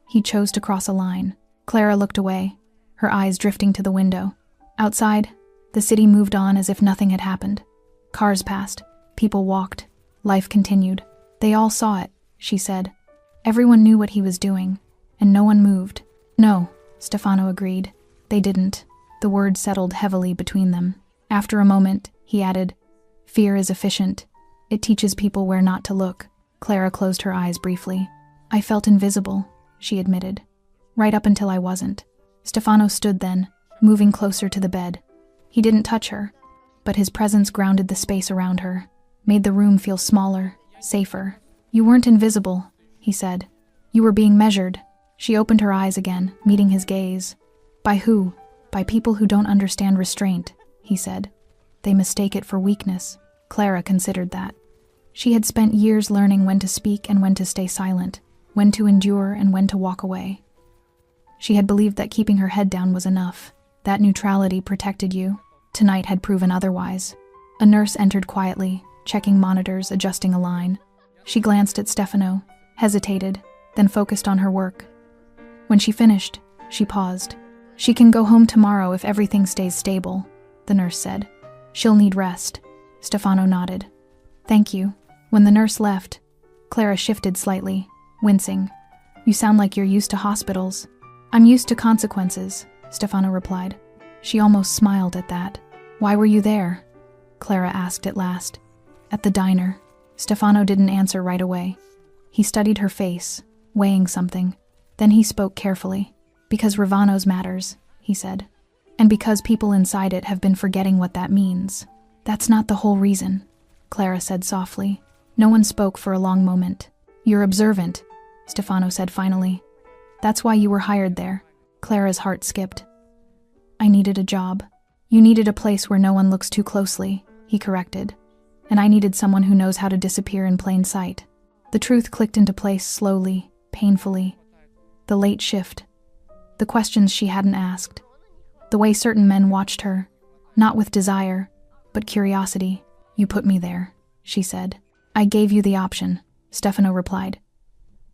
He chose to cross a line. Clara looked away, her eyes drifting to the window. Outside, the city moved on as if nothing had happened. Cars passed, people walked, life continued. They all saw it, she said. Everyone knew what he was doing, and no one moved. No, Stefano agreed. They didn't. The words settled heavily between them. After a moment, he added, Fear is efficient. It teaches people where not to look. Clara closed her eyes briefly. I felt invisible, she admitted. Right up until I wasn't. Stefano stood then, moving closer to the bed. He didn't touch her, but his presence grounded the space around her, made the room feel smaller, safer. You weren't invisible, he said. You were being measured. She opened her eyes again, meeting his gaze. By who? By people who don't understand restraint, he said. They mistake it for weakness. Clara considered that. She had spent years learning when to speak and when to stay silent, when to endure and when to walk away. She had believed that keeping her head down was enough. That neutrality protected you. Tonight had proven otherwise. A nurse entered quietly, checking monitors, adjusting a line. She glanced at Stefano, hesitated, then focused on her work. When she finished, she paused. She can go home tomorrow if everything stays stable, the nurse said. She'll need rest. Stefano nodded. Thank you. When the nurse left, Clara shifted slightly, wincing. You sound like you're used to hospitals. I'm used to consequences, Stefano replied. She almost smiled at that. Why were you there? Clara asked at last. At the diner. Stefano didn't answer right away. He studied her face, weighing something. Then he spoke carefully. Because Ravano's matters, he said. And because people inside it have been forgetting what that means. That's not the whole reason, Clara said softly. No one spoke for a long moment. You're observant, Stefano said finally. That's why you were hired there. Clara's heart skipped. I needed a job. You needed a place where no one looks too closely, he corrected. And I needed someone who knows how to disappear in plain sight. The truth clicked into place slowly, painfully. The late shift. The questions she hadn't asked. The way certain men watched her, not with desire, but curiosity. You put me there, she said. I gave you the option, Stefano replied.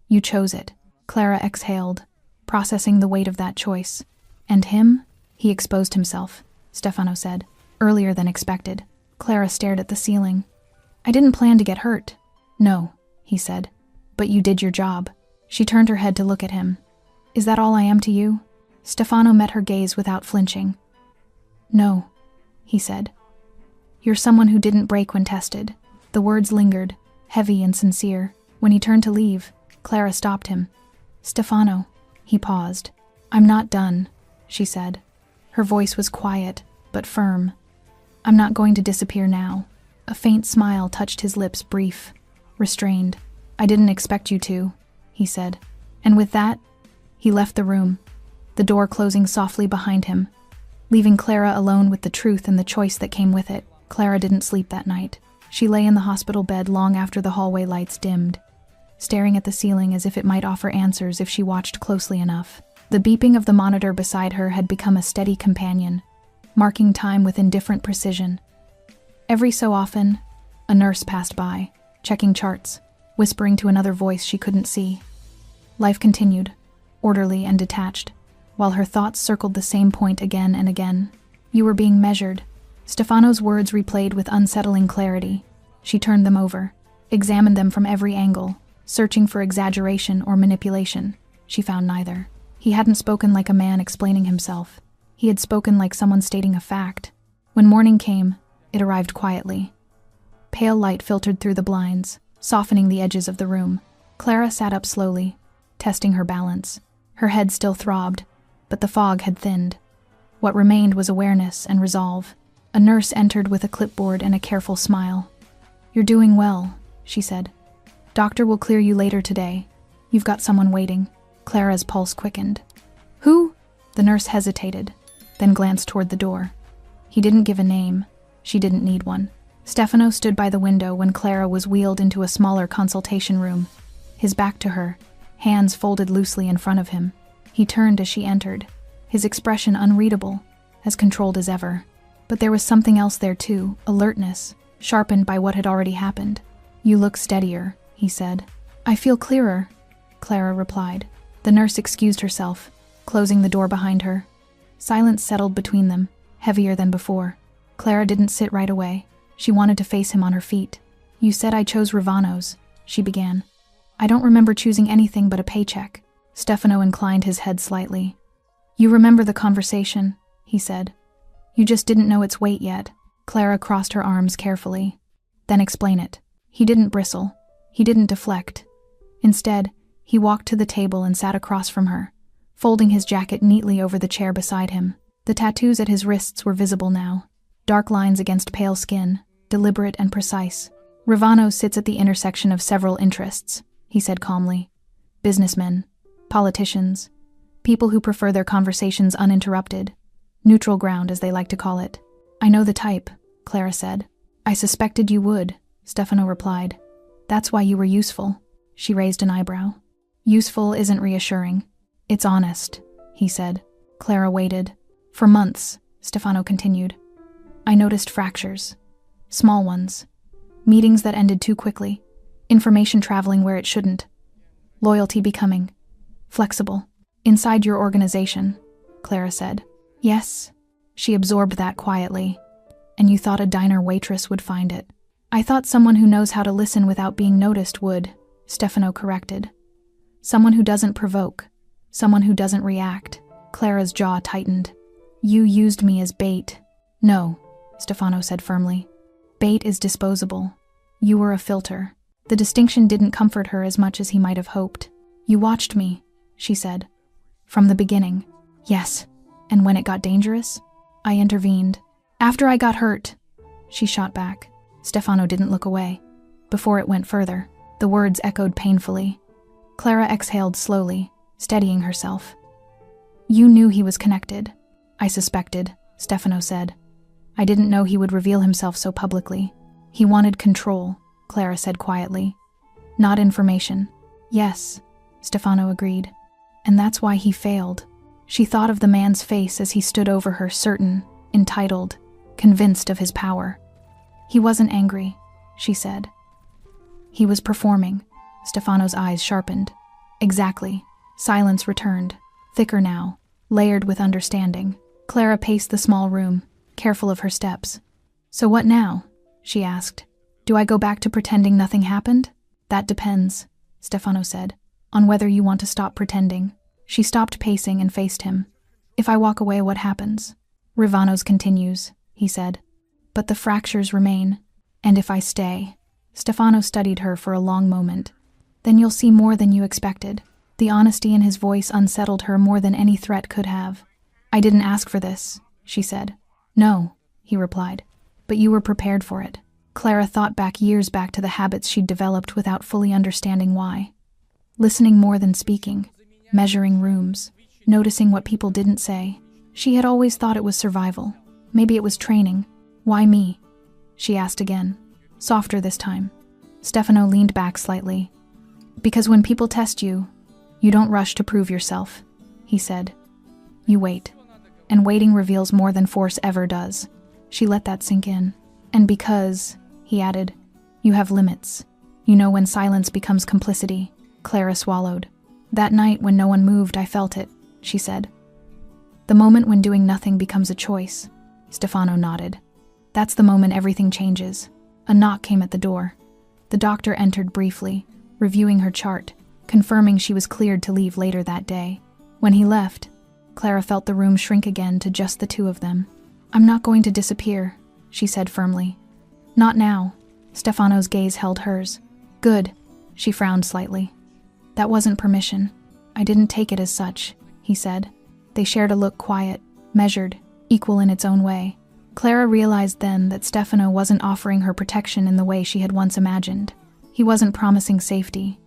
You chose it. Clara exhaled, processing the weight of that choice. And him? He exposed himself, Stefano said, earlier than expected. Clara stared at the ceiling. I didn't plan to get hurt. No, he said. But you did your job. She turned her head to look at him. Is that all I am to you? Stefano met her gaze without flinching. "No," he said. "You're someone who didn't break when tested." The words lingered, heavy and sincere. When he turned to leave, Clara stopped him. "Stefano," he paused. "I'm not done," she said. Her voice was quiet, but firm. "I'm not going to disappear now." A faint smile touched his lips, brief, restrained. "I didn't expect you to," he said. And with that, he left the room, the door closing softly behind him, leaving Clara alone with the truth and the choice that came with it. Clara didn't sleep that night. She lay in the hospital bed long after the hallway lights dimmed, staring at the ceiling as if it might offer answers if she watched closely enough. The beeping of the monitor beside her had become a steady companion, marking time with indifferent precision. Every so often, a nurse passed by, checking charts, whispering to another voice she couldn't see. Life continued, orderly and detached, while her thoughts circled the same point again and again. "You were being measured." Stefano's words replayed with unsettling clarity. She turned them over, examined them from every angle, searching for exaggeration or manipulation. She found neither. He hadn't spoken like a man explaining himself. He had spoken like someone stating a fact. When morning came, it arrived quietly. Pale light filtered through the blinds, softening the edges of the room. Clara sat up slowly, testing her balance. Her head still throbbed, but the fog had thinned. What remained was awareness and resolve. A nurse entered with a clipboard and a careful smile. "You're doing well," she said. "Doctor will clear you later today. You've got someone waiting." Clara's pulse quickened. "Who?" The nurse hesitated, then glanced toward the door. He didn't give a name. She didn't need one. Stefano stood by the window when Clara was wheeled into a smaller consultation room, his back to her, hands folded loosely in front of him. He turned as she entered, his expression unreadable, as controlled as ever. But there was something else there too, alertness, sharpened by what had already happened. "You look steadier," he said. "I feel clearer," Clara replied. The nurse excused herself, closing the door behind her. Silence settled between them, heavier than before. Clara didn't sit right away. She wanted to face him on her feet. "You said I chose Ravano's," she began. "I don't remember choosing anything but a paycheck." Stefano inclined his head slightly. "You remember the conversation," he said. "You just didn't know its weight yet." Clara crossed her arms carefully. "Then explain it." He didn't bristle. He didn't deflect. Instead, he walked to the table and sat across from her, folding his jacket neatly over the chair beside him. The tattoos at his wrists were visible now, dark lines against pale skin, deliberate and precise. "Ravano sits at the intersection of several interests," he said calmly. "Businessmen, politicians, people who prefer their conversations uninterrupted. Neutral ground, as they like to call it." "I know the type," Clara said. "I suspected you would," Stefano replied. "That's why you were useful." She raised an eyebrow. "Useful isn't reassuring. It's honest," he said. Clara waited. "For months," Stefano continued, "I noticed fractures. Small ones. Meetings that ended too quickly. Information traveling where it shouldn't. Loyalty becoming flexible. Inside your organization," Clara said. "Yes." She absorbed that quietly. "And you thought a diner waitress would find it." "I thought someone who knows how to listen without being noticed would," Stefano corrected. "Someone who doesn't provoke. Someone who doesn't react." Clara's jaw tightened. "You used me as bait." "No," Stefano said firmly. "Bait is disposable. You were a filter." The distinction didn't comfort her as much as he might have hoped. "You watched me," she said. "From the beginning." "Yes. And when it got dangerous, I intervened." "After I got hurt," she shot back. Stefano didn't look away. Before it went further, the words echoed painfully. Clara exhaled slowly, steadying herself. "You knew he was connected." "I suspected," Stefano said. "I didn't know he would reveal himself so publicly." "He wanted control," Clara said quietly. "Not information." "Yes," Stefano agreed. "And that's why he failed." She thought of the man's face as he stood over her, certain, entitled, convinced of his power. "He wasn't angry," she said. "He was performing." Stefano's eyes sharpened. "Exactly." Silence returned, thicker now, layered with understanding. Clara paced the small room, careful of her steps. "So what now?" she asked. "Do I go back to pretending nothing happened?" "That depends," Stefano said, "on whether you want to stop pretending." She stopped pacing and faced him. If I walk away, what happens? Rivanos continues, he said. But the fractures remain. And if I stay? Stefano studied her for a long moment. Then you'll see more than you expected. The honesty in his voice unsettled her more than any threat could have. I didn't ask for this, she said. No, he replied. But you were prepared for it. Clara thought back years back to the habits she'd developed without fully understanding why. Listening more than speaking, measuring rooms, noticing what people didn't say. She had always thought it was survival. Maybe it was training. Why me? She asked again, softer this time. Stefano leaned back slightly. Because when people test you, you don't rush to prove yourself, he said. You wait. And waiting reveals more than force ever does. She let that sink in. And because, he added, you have limits. You know when silence becomes complicity. Clara swallowed. That night when no one moved, I felt it, she said. The moment when doing nothing becomes a choice. Stefano nodded. That's the moment everything changes. A knock came at the door. The doctor entered briefly, reviewing her chart, confirming she was cleared to leave later that day. When he left, Clara felt the room shrink again to just the two of them. I'm not going to disappear, she said firmly. Not now. Stefano's gaze held hers. Good, she frowned slightly. That wasn't permission. I didn't take it as such, he said. They shared a look, quiet, measured, equal in its own way. Clara realized then that Stefano wasn't offering her protection in the way she had once imagined. He wasn't promising safety.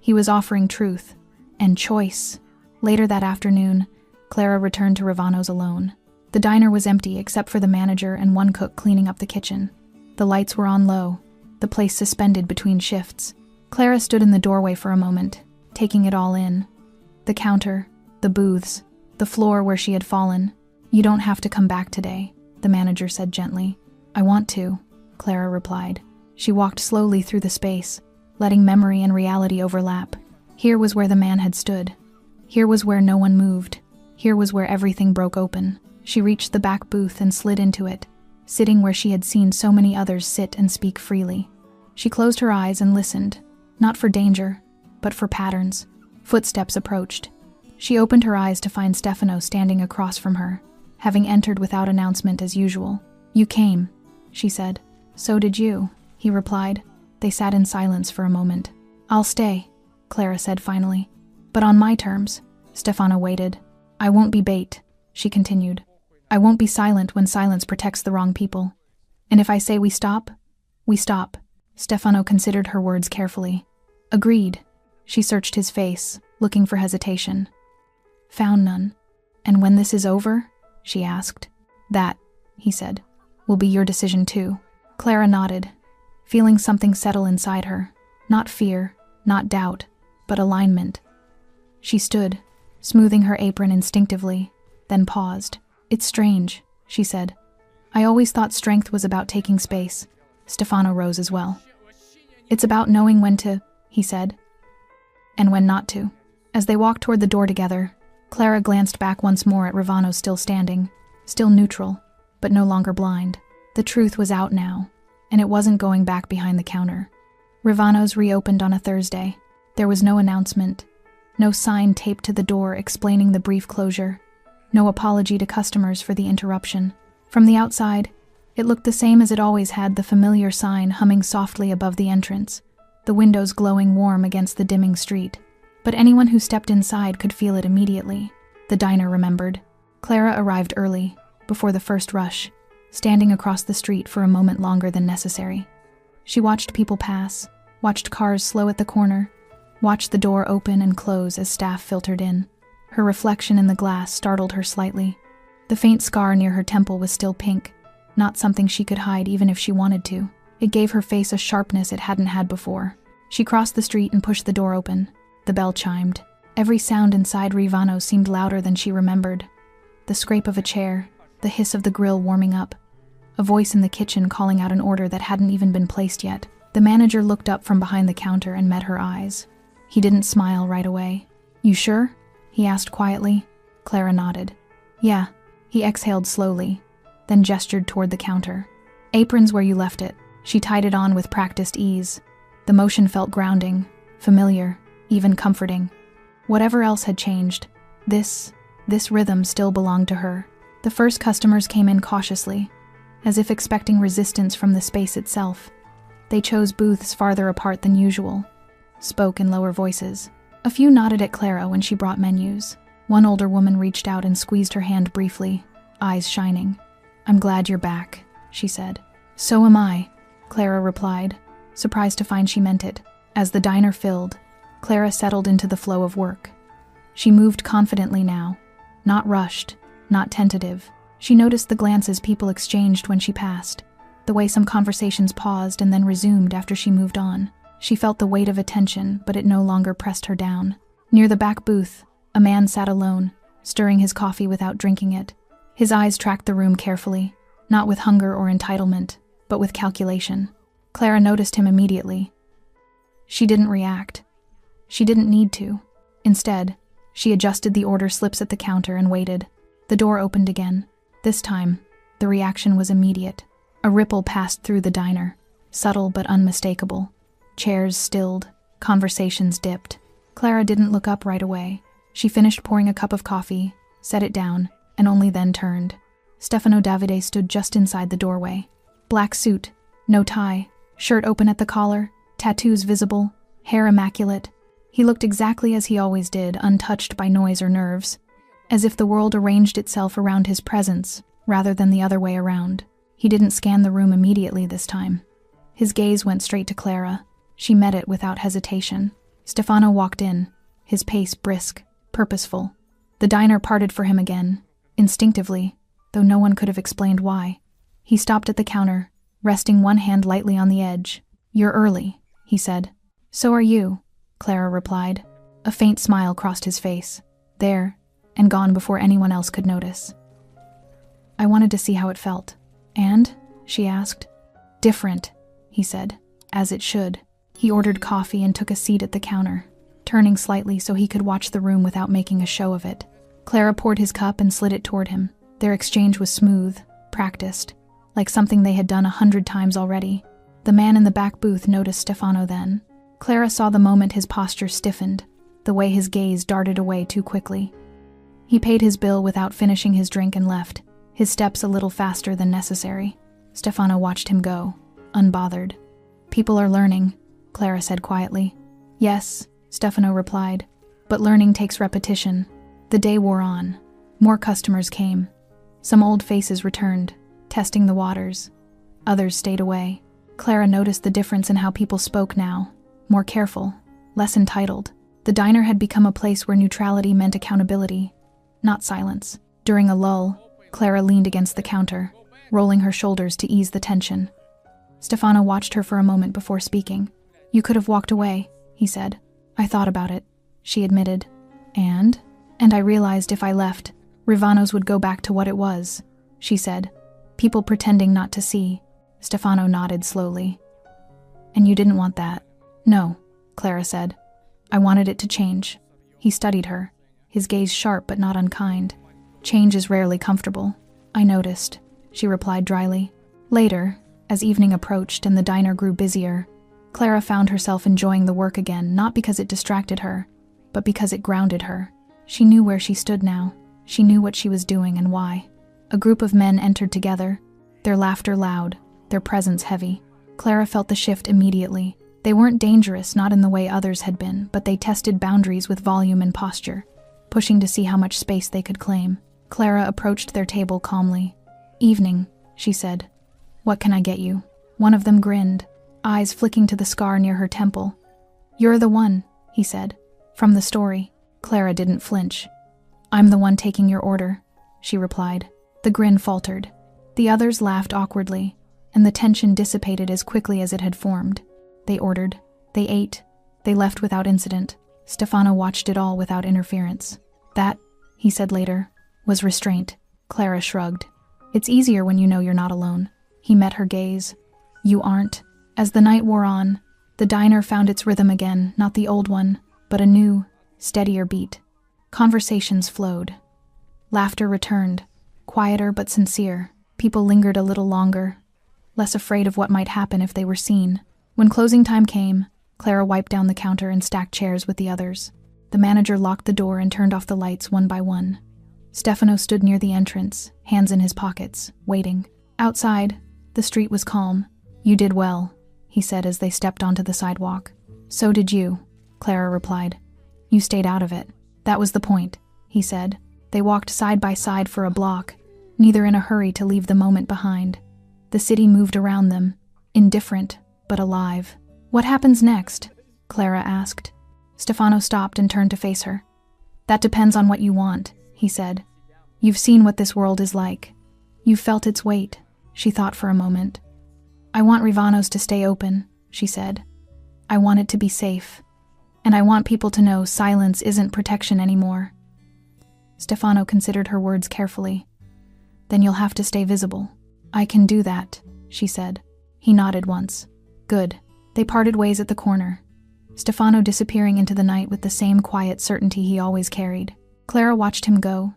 He was offering truth and choice. Later that afternoon, Clara returned to Ravano's alone. The diner was empty except for the manager and one cook cleaning up the kitchen. The lights were on low, the place suspended between shifts. Clara stood in the doorway for a moment, taking it all in. The counter, the booths, the floor where she had fallen. You don't have to come back today, the manager said gently. I want to, Clara replied. She walked slowly through the space, letting memory and reality overlap. Here was where the man had stood. Here was where no one moved. Here was where everything broke open. She reached the back booth and slid into it, sitting where she had seen so many others sit and speak freely. She closed her eyes and listened, not for danger, but for patterns. Footsteps approached. She opened her eyes to find Stefano standing across from her, having entered without announcement as usual. You came, she said. So did you, he replied. They sat in silence for a moment. I'll stay, Clara said finally. But on my terms. Stefano waited. I won't be bait, she continued. I won't be silent when silence protects the wrong people. And if I say we stop, we stop. Stefano considered her words carefully. Agreed. She searched his face, looking for hesitation. Found none. And when this is over? She asked. That, he said, will be your decision too. Clara nodded, feeling something settle inside her. Not fear, not doubt, but alignment. She stood, smoothing her apron instinctively, then paused. It's strange, she said. I always thought strength was about taking space. Stefano rose as well. It's about knowing when to, he said, and when not to. As they walked toward the door together, Clara glanced back once more at Ravano still standing, still neutral, but no longer blind. The truth was out now, and it wasn't going back behind the counter. Ravano's reopened on a Thursday. There was no announcement, no sign taped to the door explaining the brief closure, no apology to customers for the interruption. From the outside, it looked the same as it always had, the familiar sign humming softly above the entrance, the windows glowing warm against the dimming street. But anyone who stepped inside could feel it immediately. The diner remembered. Clara arrived early, before the first rush, standing across the street for a moment longer than necessary. She watched people pass, watched cars slow at the corner, watched the door open and close as staff filtered in. Her reflection in the glass startled her slightly. The faint scar near her temple was still pink, not something she could hide even if she wanted to. It gave her face a sharpness it hadn't had before. She crossed the street and pushed the door open. The bell chimed. Every sound inside Ravano seemed louder than she remembered. The scrape of a chair, the hiss of the grill warming up, a voice in the kitchen calling out an order that hadn't even been placed yet. The manager looked up from behind the counter and met her eyes. He didn't smile right away. You sure? He asked quietly. Clara nodded. Yeah. He exhaled slowly, then gestured toward the counter. Apron's where you left it. She tied it on with practiced ease. The motion felt grounding, familiar, even comforting. Whatever else had changed, this This rhythm still belonged to her. The first customers came in cautiously, as if expecting resistance from the space itself. They chose booths farther apart than usual, spoke in lower voices. A few nodded at Clara when she brought menus. One older woman reached out and squeezed her hand briefly, eyes shining. "I'm glad you're back," she said. "So am I," Clara replied, surprised to find she meant it. As the diner filled, Clara settled into the flow of work. She moved confidently now, not rushed, not tentative. She noticed the glances people exchanged when she passed, the way some conversations paused and then resumed after she moved on. She felt the weight of attention, but it no longer pressed her down. Near the back booth, a man sat alone, stirring his coffee without drinking it. His eyes tracked the room carefully, not with hunger or entitlement, but with calculation. Clara noticed him immediately. She didn't react. She didn't need to. Instead, she adjusted the order slips at the counter and waited. The door opened again. This time, the reaction was immediate. A ripple passed through the diner, subtle but unmistakable. Chairs stilled, conversations dipped. Clara didn't look up right away. She finished pouring a cup of coffee, set it down, and only then turned. Stefano Davide stood just inside the doorway. Black suit, no tie, shirt open at the collar, tattoos visible, hair immaculate. He looked exactly as he always did, untouched by noise or nerves, as if the world arranged itself around his presence, rather than the other way around. He didn't scan the room immediately this time. His gaze went straight to Clara. She met it without hesitation. Stefano walked in, his pace brisk, purposeful. The diner parted for him again, instinctively, though no one could have explained why. He stopped at the counter, resting one hand lightly on the edge. "You're early," he said. "So are you," Clara replied. A faint smile crossed his face, there, and gone before anyone else could notice. "I wanted to see how it felt." "And?" she asked. "Different," he said, "as it should." He ordered coffee and took a seat at the counter, turning slightly so he could watch the room without making a show of it. Clara poured his cup and slid it toward him. Their exchange was smooth, practiced, like something they had done 100 times already. The man in the back booth noticed Stefano then. Clara saw the moment his posture stiffened, the way his gaze darted away too quickly. He paid his bill without finishing his drink and left, his steps a little faster than necessary. Stefano watched him go, unbothered. "People are learning," Clara said quietly. "Yes," Stefano replied, "but learning takes repetition." The day wore on. More customers came. Some old faces returned, testing the waters. Others stayed away. Clara noticed the difference in how people spoke now, more careful, less entitled. The diner had become a place where neutrality meant accountability, not silence. During a lull, Clara leaned against the counter, rolling her shoulders to ease the tension. Stefano watched her for a moment before speaking. "You could have walked away," he said. "I thought about it," she admitted. And I realized if I left, Rivano's would go back to what it was," she said. "People pretending not to see." Stefano nodded slowly. "And you didn't want that?" "No," Clara said. "I wanted it to change." He studied her, his gaze sharp but not unkind. "Change is rarely comfortable." "I noticed," she replied dryly. Later, as evening approached and the diner grew busier, Clara found herself enjoying the work again, not because it distracted her, but because it grounded her. She knew where she stood now. She knew what she was doing and why. A group of men entered together, their laughter loud, their presence heavy. Clara felt the shift immediately. They weren't dangerous, not in the way others had been, but they tested boundaries with volume and posture, pushing to see how much space they could claim. Clara approached their table calmly. "Evening," she said. "What can I get you?" One of them grinned, eyes flicking to the scar near her temple. "You're the one," he said. "From the story." Clara didn't flinch. "I'm the one taking your order," she replied. The grin faltered. The others laughed awkwardly, and the tension dissipated as quickly as it had formed. They ordered, they ate, they left without incident. Stefano watched it all without interference. "That," he said later, "was restraint." Clara shrugged. "It's easier when you know you're not alone." He met her gaze. "You aren't." As the night wore on, the diner found its rhythm again, not the old one, but a new, steadier beat. Conversations flowed. Laughter returned, quieter but sincere. People lingered a little longer, less afraid of what might happen if they were seen. When closing time came, Clara wiped down the counter and stacked chairs with the others. The manager locked the door and turned off the lights one by one. Stefano stood near the entrance, hands in his pockets, waiting. Outside, the street was calm. "You did well," he said as they stepped onto the sidewalk. "So did you," Clara replied. "You stayed out of it. That was the point," he said. They walked side by side for a block, neither in a hurry to leave the moment behind. The city moved around them, indifferent but alive. "What happens next?" Clara asked. Stefano stopped and turned to face her. "That depends on what you want," he said. "You've seen what this world is like. You've felt its weight." She thought for a moment. "I want Rivanos to stay open," she said. "I want it to be safe. And I want people to know silence isn't protection anymore." Stefano considered her words carefully. "Then you'll have to stay visible." "I can do that," she said. He nodded once. "Good." They parted ways at the corner, Stefano disappearing into the night with the same quiet certainty he always carried. Clara watched him go,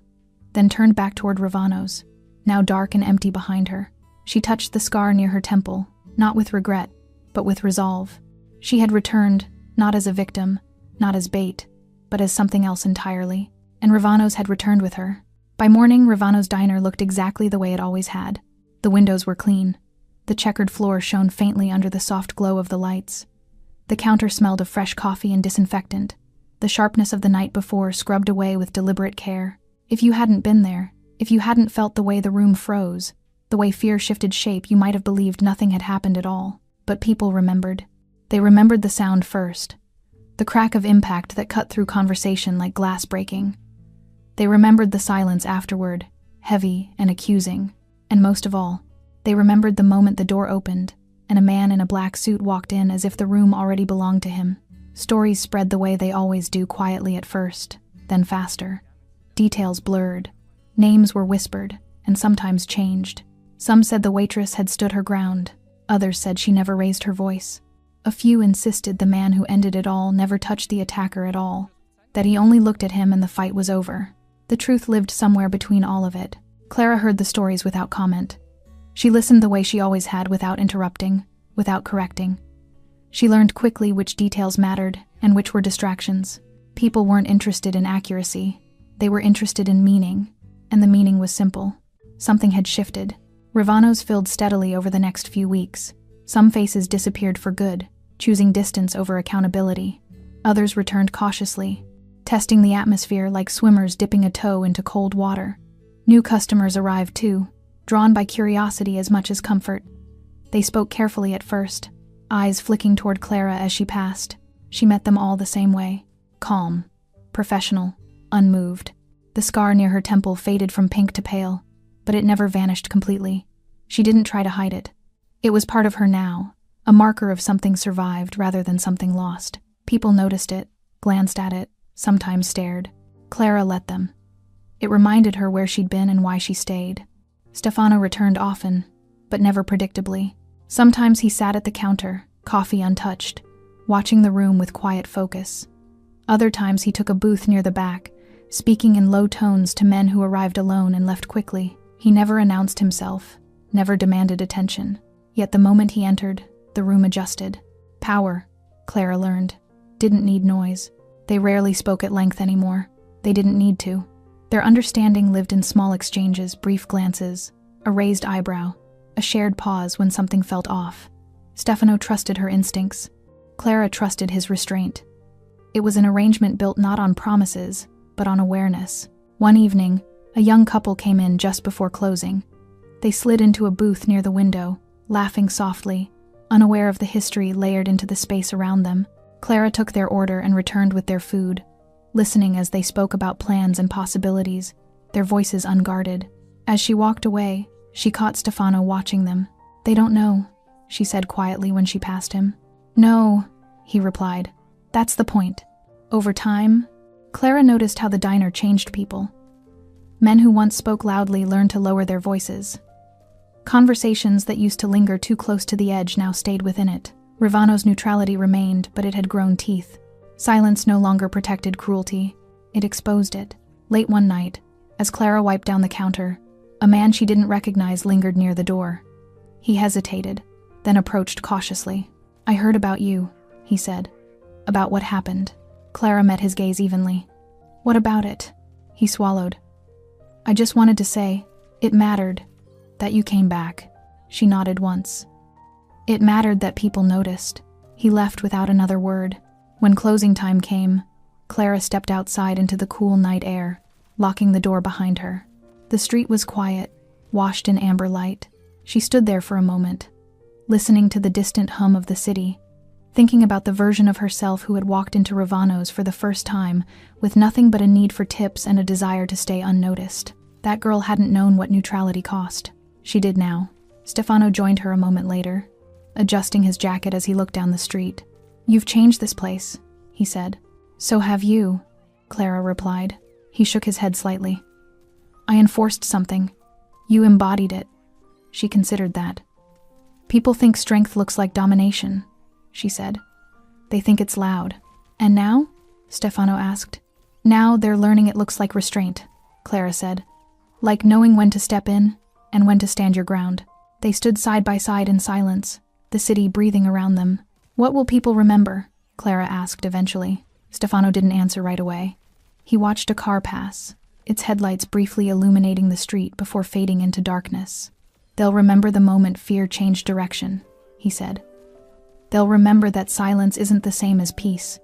then turned back toward Rivanos, now dark and empty behind her. She touched the scar near her temple, not with regret, but with resolve. She had returned, not as a victim, not as bait, but as something else entirely, and Rivanos had returned with her. By morning, Rivanos' diner looked exactly the way it always had. The windows were clean. The checkered floor shone faintly under the soft glow of the lights. The counter smelled of fresh coffee and disinfectant, the sharpness of the night before scrubbed away with deliberate care. If you hadn't been there, if you hadn't felt the way the room froze, the way fear shifted shape, you might have believed nothing had happened at all. But people remembered. They remembered the sound first, the crack of impact that cut through conversation like glass breaking. They remembered the silence afterward, heavy and accusing, and most of all, they remembered the moment the door opened and a man in a black suit walked in as if the room already belonged to him. Stories spread the way they always do, quietly at first, then faster. Details blurred. Names were whispered, and sometimes changed. Some said the waitress had stood her ground. Others said she never raised her voice. A few insisted the man who ended it all never touched the attacker at all, that he only looked at him and the fight was over. The truth lived somewhere between all of it. Clara heard the stories without comment. She listened the way she always had, without interrupting, without correcting. She learned quickly which details mattered and which were distractions. People weren't interested in accuracy. They were interested in meaning, and the meaning was simple. Something had shifted. Rivanos filled steadily over the next few weeks. Some faces disappeared for good, choosing distance over accountability. Others returned cautiously, testing the atmosphere like swimmers dipping a toe into cold water. New customers arrived too, drawn by curiosity as much as comfort. They spoke carefully at first, eyes flicking toward Clara as she passed. She met them all the same way, calm, professional, unmoved. The scar near her temple faded from pink to pale, but it never vanished completely. She didn't try to hide it. It was part of her now, a marker of something survived rather than something lost. People noticed it, glanced at it, sometimes stared. Clara let them. It reminded her where she'd been and why she stayed. Stefano returned often, but never predictably. Sometimes he sat at the counter, coffee untouched, watching the room with quiet focus. Other times he took a booth near the back, speaking in low tones to men who arrived alone and left quickly. He never announced himself, never demanded attention. Yet the moment he entered, the room adjusted. Power, Clara learned, didn't need noise. They rarely spoke at length anymore. They didn't need to. Their understanding lived in small exchanges, brief glances, a raised eyebrow, a shared pause when something felt off. Stefano trusted her instincts. Clara trusted his restraint. It was an arrangement built not on promises, but on awareness. One evening, a young couple came in just before closing. They slid into a booth near the window, laughing softly, unaware of the history layered into the space around them. Clara took their order and returned with their food, listening as they spoke about plans and possibilities, their voices unguarded. As she walked away, she caught Stefano watching them. "They don't know," she said quietly when she passed him. "No," he replied. "That's the point." Over time, Clara noticed how the diner changed people. Men who once spoke loudly learned to lower their voices. Conversations that used to linger too close to the edge now stayed within it. Rivanos' neutrality remained, but it had grown teeth. Silence no longer protected cruelty. It exposed it. Late one night, as Clara wiped down the counter, a man she didn't recognize lingered near the door. He hesitated, then approached cautiously. "I heard about you," he said. "About what happened." Clara met his gaze evenly. "What about it?" He swallowed. I just wanted to say, it mattered that you came back. She nodded once. It mattered that people noticed. He left without another word. When closing time came, Clara stepped outside into the cool night air, locking the door behind her. The street was quiet, washed in amber light. She stood there for a moment, listening to the distant hum of the city, thinking about the version of herself who had walked into Ravano's for the first time, with nothing but a need for tips and a desire to stay unnoticed. That girl hadn't known what neutrality cost. She did now. Stefano joined her a moment later, adjusting his jacket as he looked down the street. "You've changed this place," he said. "So have you," Clara replied. He shook his head slightly. "I enforced something. You embodied it." She considered that. "People think strength looks like domination," she said. "They think it's loud." "And now?" Stefano asked. "Now they're learning it looks like restraint," Clara said. "Like knowing when to step in and when to stand your ground." They stood side by side in silence, the city breathing around them. "What will people remember?" Clara asked eventually. Stefano didn't answer right away. He watched a car pass, its headlights briefly illuminating the street before fading into darkness. "They'll remember the moment fear changed direction," he said. "They'll remember that silence isn't the same as peace.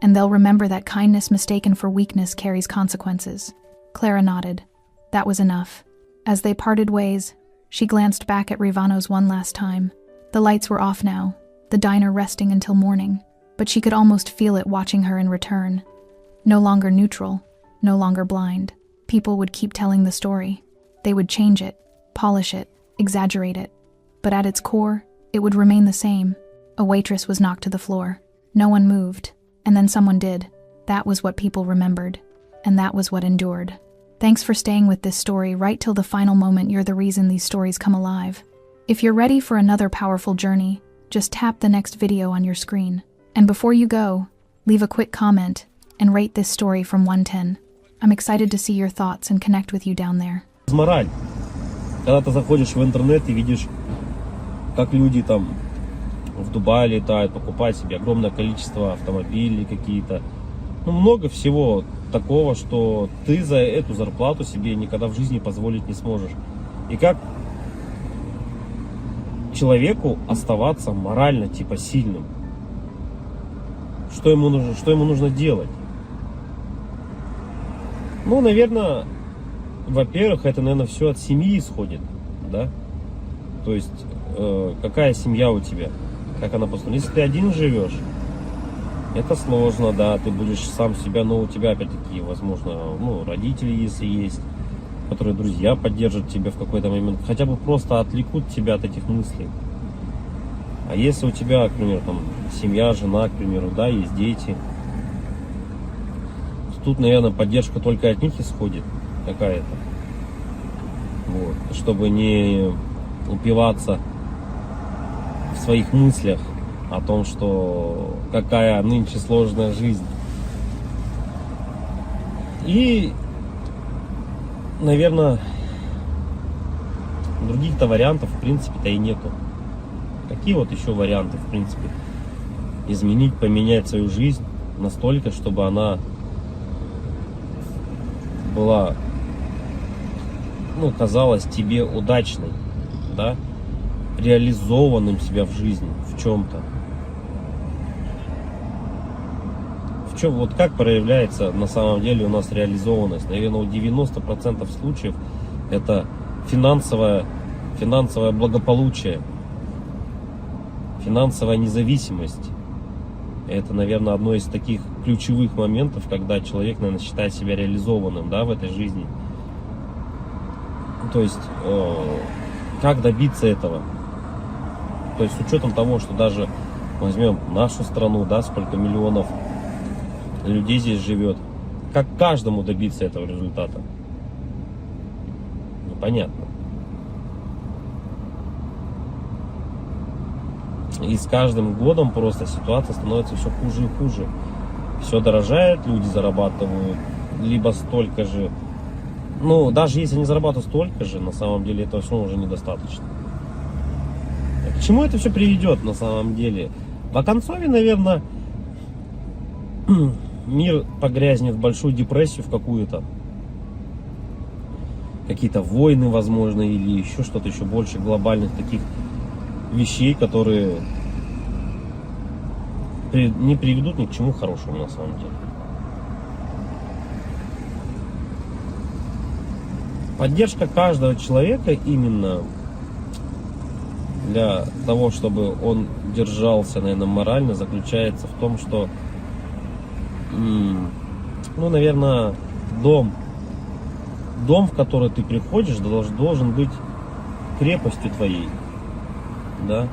And they'll remember that kindness mistaken for weakness carries consequences." Clara nodded. That was enough. As they parted ways, she glanced back at Ravano's one last time. The lights were off now, the diner resting until morning, but she could almost feel it watching her in return. No longer neutral, no longer blind. People would keep telling the story. They would change it, polish it, exaggerate it. But at its core, it would remain the same. A waitress was knocked to the floor. No one moved, and then someone did. That was what people remembered, and that was what endured. Thanks for staying with this story right till the final moment. You're the reason these stories come alive. If you're ready for another powerful journey, just tap the next video on your screen. And before you go, leave a quick comment and rate this story from 1 to 10. I'm excited to see your thoughts and connect with you down there. Мораль. Когда ты заходишь в интернет и видишь, как люди там в Дубае летают, покупают себе огромное количество автомобилей какие-то. Ну, много всего такого, что ты за эту зарплату себе никогда в жизни позволить не сможешь. И как человеку оставаться морально типа сильным? Что ему нужно делать? Ну, наверное, во-первых, это, наверное, все от семьи исходит, да? То есть, какая семья у тебя, как она построена. Если ты один живешь, это сложно, да, ты будешь сам себя, но у тебя, опять-таки, возможно, ну, родители, если есть, которые, друзья, поддержат тебя в какой-то момент, хотя бы просто отвлекут тебя от этих мыслей. А если у тебя, к примеру, там, семья, жена, к примеру, да, есть дети, тут, наверное, поддержка только от них исходит какая-то. Вот. Чтобы не упиваться в своих мыслях о том, что какая нынче сложная жизнь. И, наверное, других-то вариантов, в принципе-то, и нету. Какие вот еще варианты, в принципе, изменить, поменять свою жизнь настолько, чтобы она была, ну, казалась тебе удачной, да, реализованным себя в жизни, в чем-то. В чем, вот как проявляется на самом деле у нас реализованность? Наверное, у 90% случаев это финансовое благополучие, финансовая независимость. Это, наверное, одно из таких ключевых моментов, когда человек, наверное, считает себя реализованным, да, в этой жизни. То есть, как добиться этого? То есть, с учетом того, что даже возьмем нашу страну, да, сколько миллионов людей здесь живет, как каждому добиться этого результата? Непонятно. И с каждым годом просто ситуация становится все хуже и хуже. Все дорожает, люди зарабатывают либо столько же. Ну, даже если они зарабатывают столько же, на самом деле этого все уже недостаточно. К чему это все приведет на самом деле? В оконцове, наверное, мир погрязнет в большую депрессию в какую-то. какие-то войны, возможно, или еще что-то еще больше глобальных таких вещей, которые не приведут ни к чему хорошему на самом деле. Поддержка каждого человека именно для того, чтобы он держался, наверное, морально, заключается в том, что, ну, наверное, дом, в который ты приходишь, должен быть крепостью твоей, да,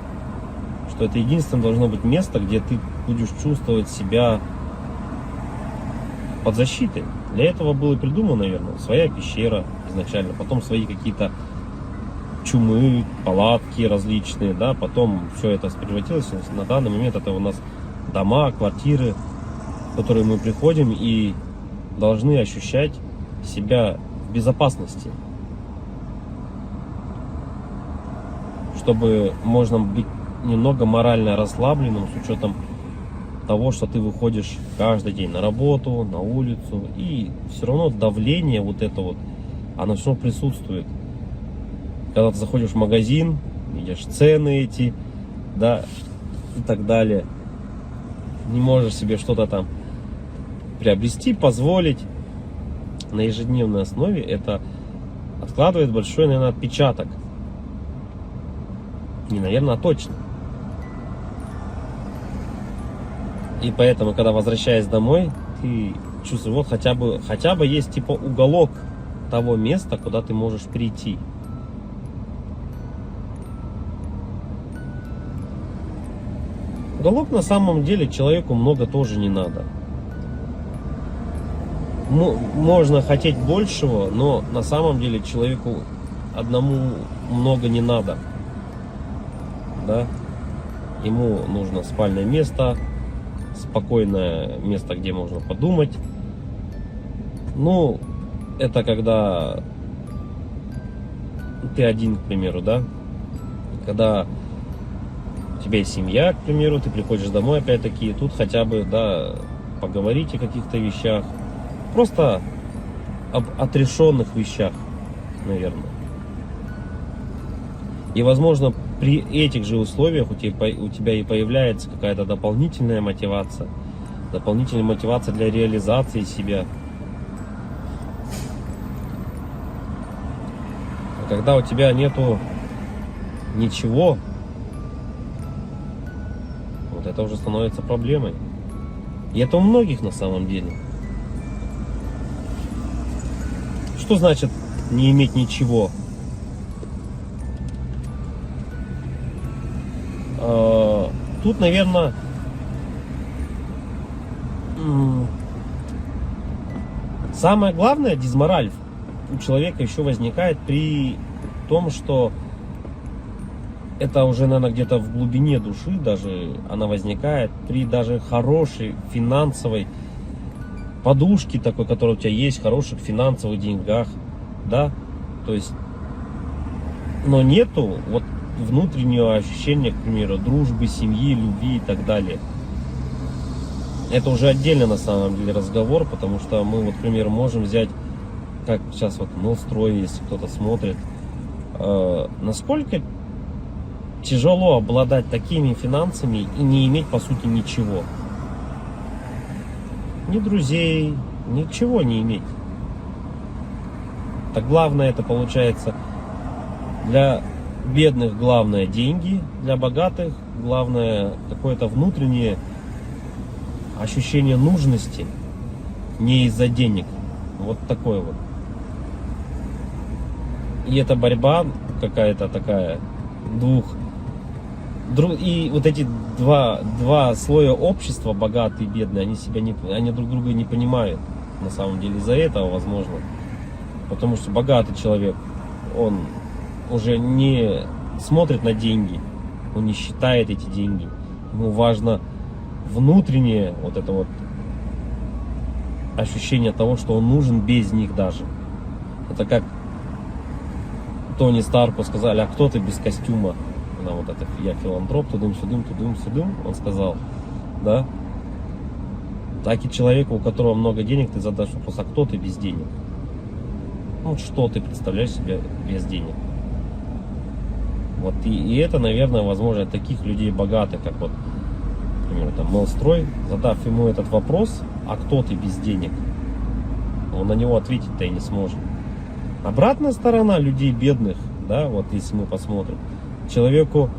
что это единственное должно быть место, где ты будешь чувствовать себя под защитой. Для этого было придумано, наверное, своя пещера изначально, потом свои какие-то чумы, палатки различные, да, потом все это превратилось. На данный момент это у нас дома, квартиры, в которые мы приходим и должны ощущать себя в безопасности, чтобы можно быть немного морально расслабленным с учетом того, что ты выходишь каждый день на работу, на улицу, и все равно давление вот это вот, оно все равно присутствует. Когда ты заходишь в магазин, видишь цены эти, да, и так далее, не можешь себе что-то там приобрести, позволить на ежедневной основе, это откладывает большой, наверное, отпечаток. Не, наверное, а точно. И поэтому, когда возвращаясь домой, ты чувствуешь, вот хотя бы есть типа уголок того места, куда ты можешь прийти. Уголок на самом деле человеку много тоже не надо. Можно хотеть большего, но на самом деле человеку одному много не надо. Да? Ему нужно спальное место, спокойное место, где можно подумать. Ну, это когда ты один, к примеру, да? Когда у тебя есть семья, к примеру, ты приходишь домой, опять-таки, тут хотя бы, да, поговорить о каких-то вещах. Просто об отрешенных вещах, наверное. И, возможно, при этих же условиях у тебя и появляется какая-то дополнительная мотивация для реализации себя. А когда у тебя нету ничего, вот это уже становится проблемой. И это у многих на самом деле. Что значит не иметь ничего? Тут, наверное, самое главное, дизмораль у человека еще возникает при том, что это уже, наверное, где-то в глубине души даже она возникает при даже хорошей финансовой подушке такой, которая у тебя есть, хороших финансовых деньгах, да, то есть, но нету вот внутреннего ощущения, к примеру, дружбы, семьи, любви и так далее. Это уже отдельно на самом деле разговор, потому что мы, вот, к примеру, можем взять, как сейчас вот Новстрой, если кто-то смотрит, насколько тяжело обладать такими финансами и не иметь, по сути, ничего. Ни друзей, ничего не иметь. Так главное, это получается для бедных главное деньги, для богатых главное какое-то внутреннее ощущение нужности, не из-за денег. Вот такое вот. И это борьба какая-то такая и вот эти два слоя общества, богатые и бедные, они друг друга не понимают. На самом деле из-за этого, возможно. Потому что богатый человек, он уже не смотрит на деньги, он не считает эти деньги. Ему важно внутреннее вот это вот ощущение того, что он нужен без них даже. Это как Тони Старку сказали: а кто ты без костюма? Она вот это, я филантроп, тудым-сюдым, он сказал, да? Так и человеку, у которого много денег, ты задашь вопрос: а кто ты без денег? Ну, что ты представляешь себе без денег? Вот и это, наверное, возможно, таких людей богатых, как вот, например, там, Мелстрой, задав ему этот вопрос, а кто ты без денег, он на него ответить-то и не сможет. Обратная сторона людей бедных, да, вот если мы посмотрим, человеку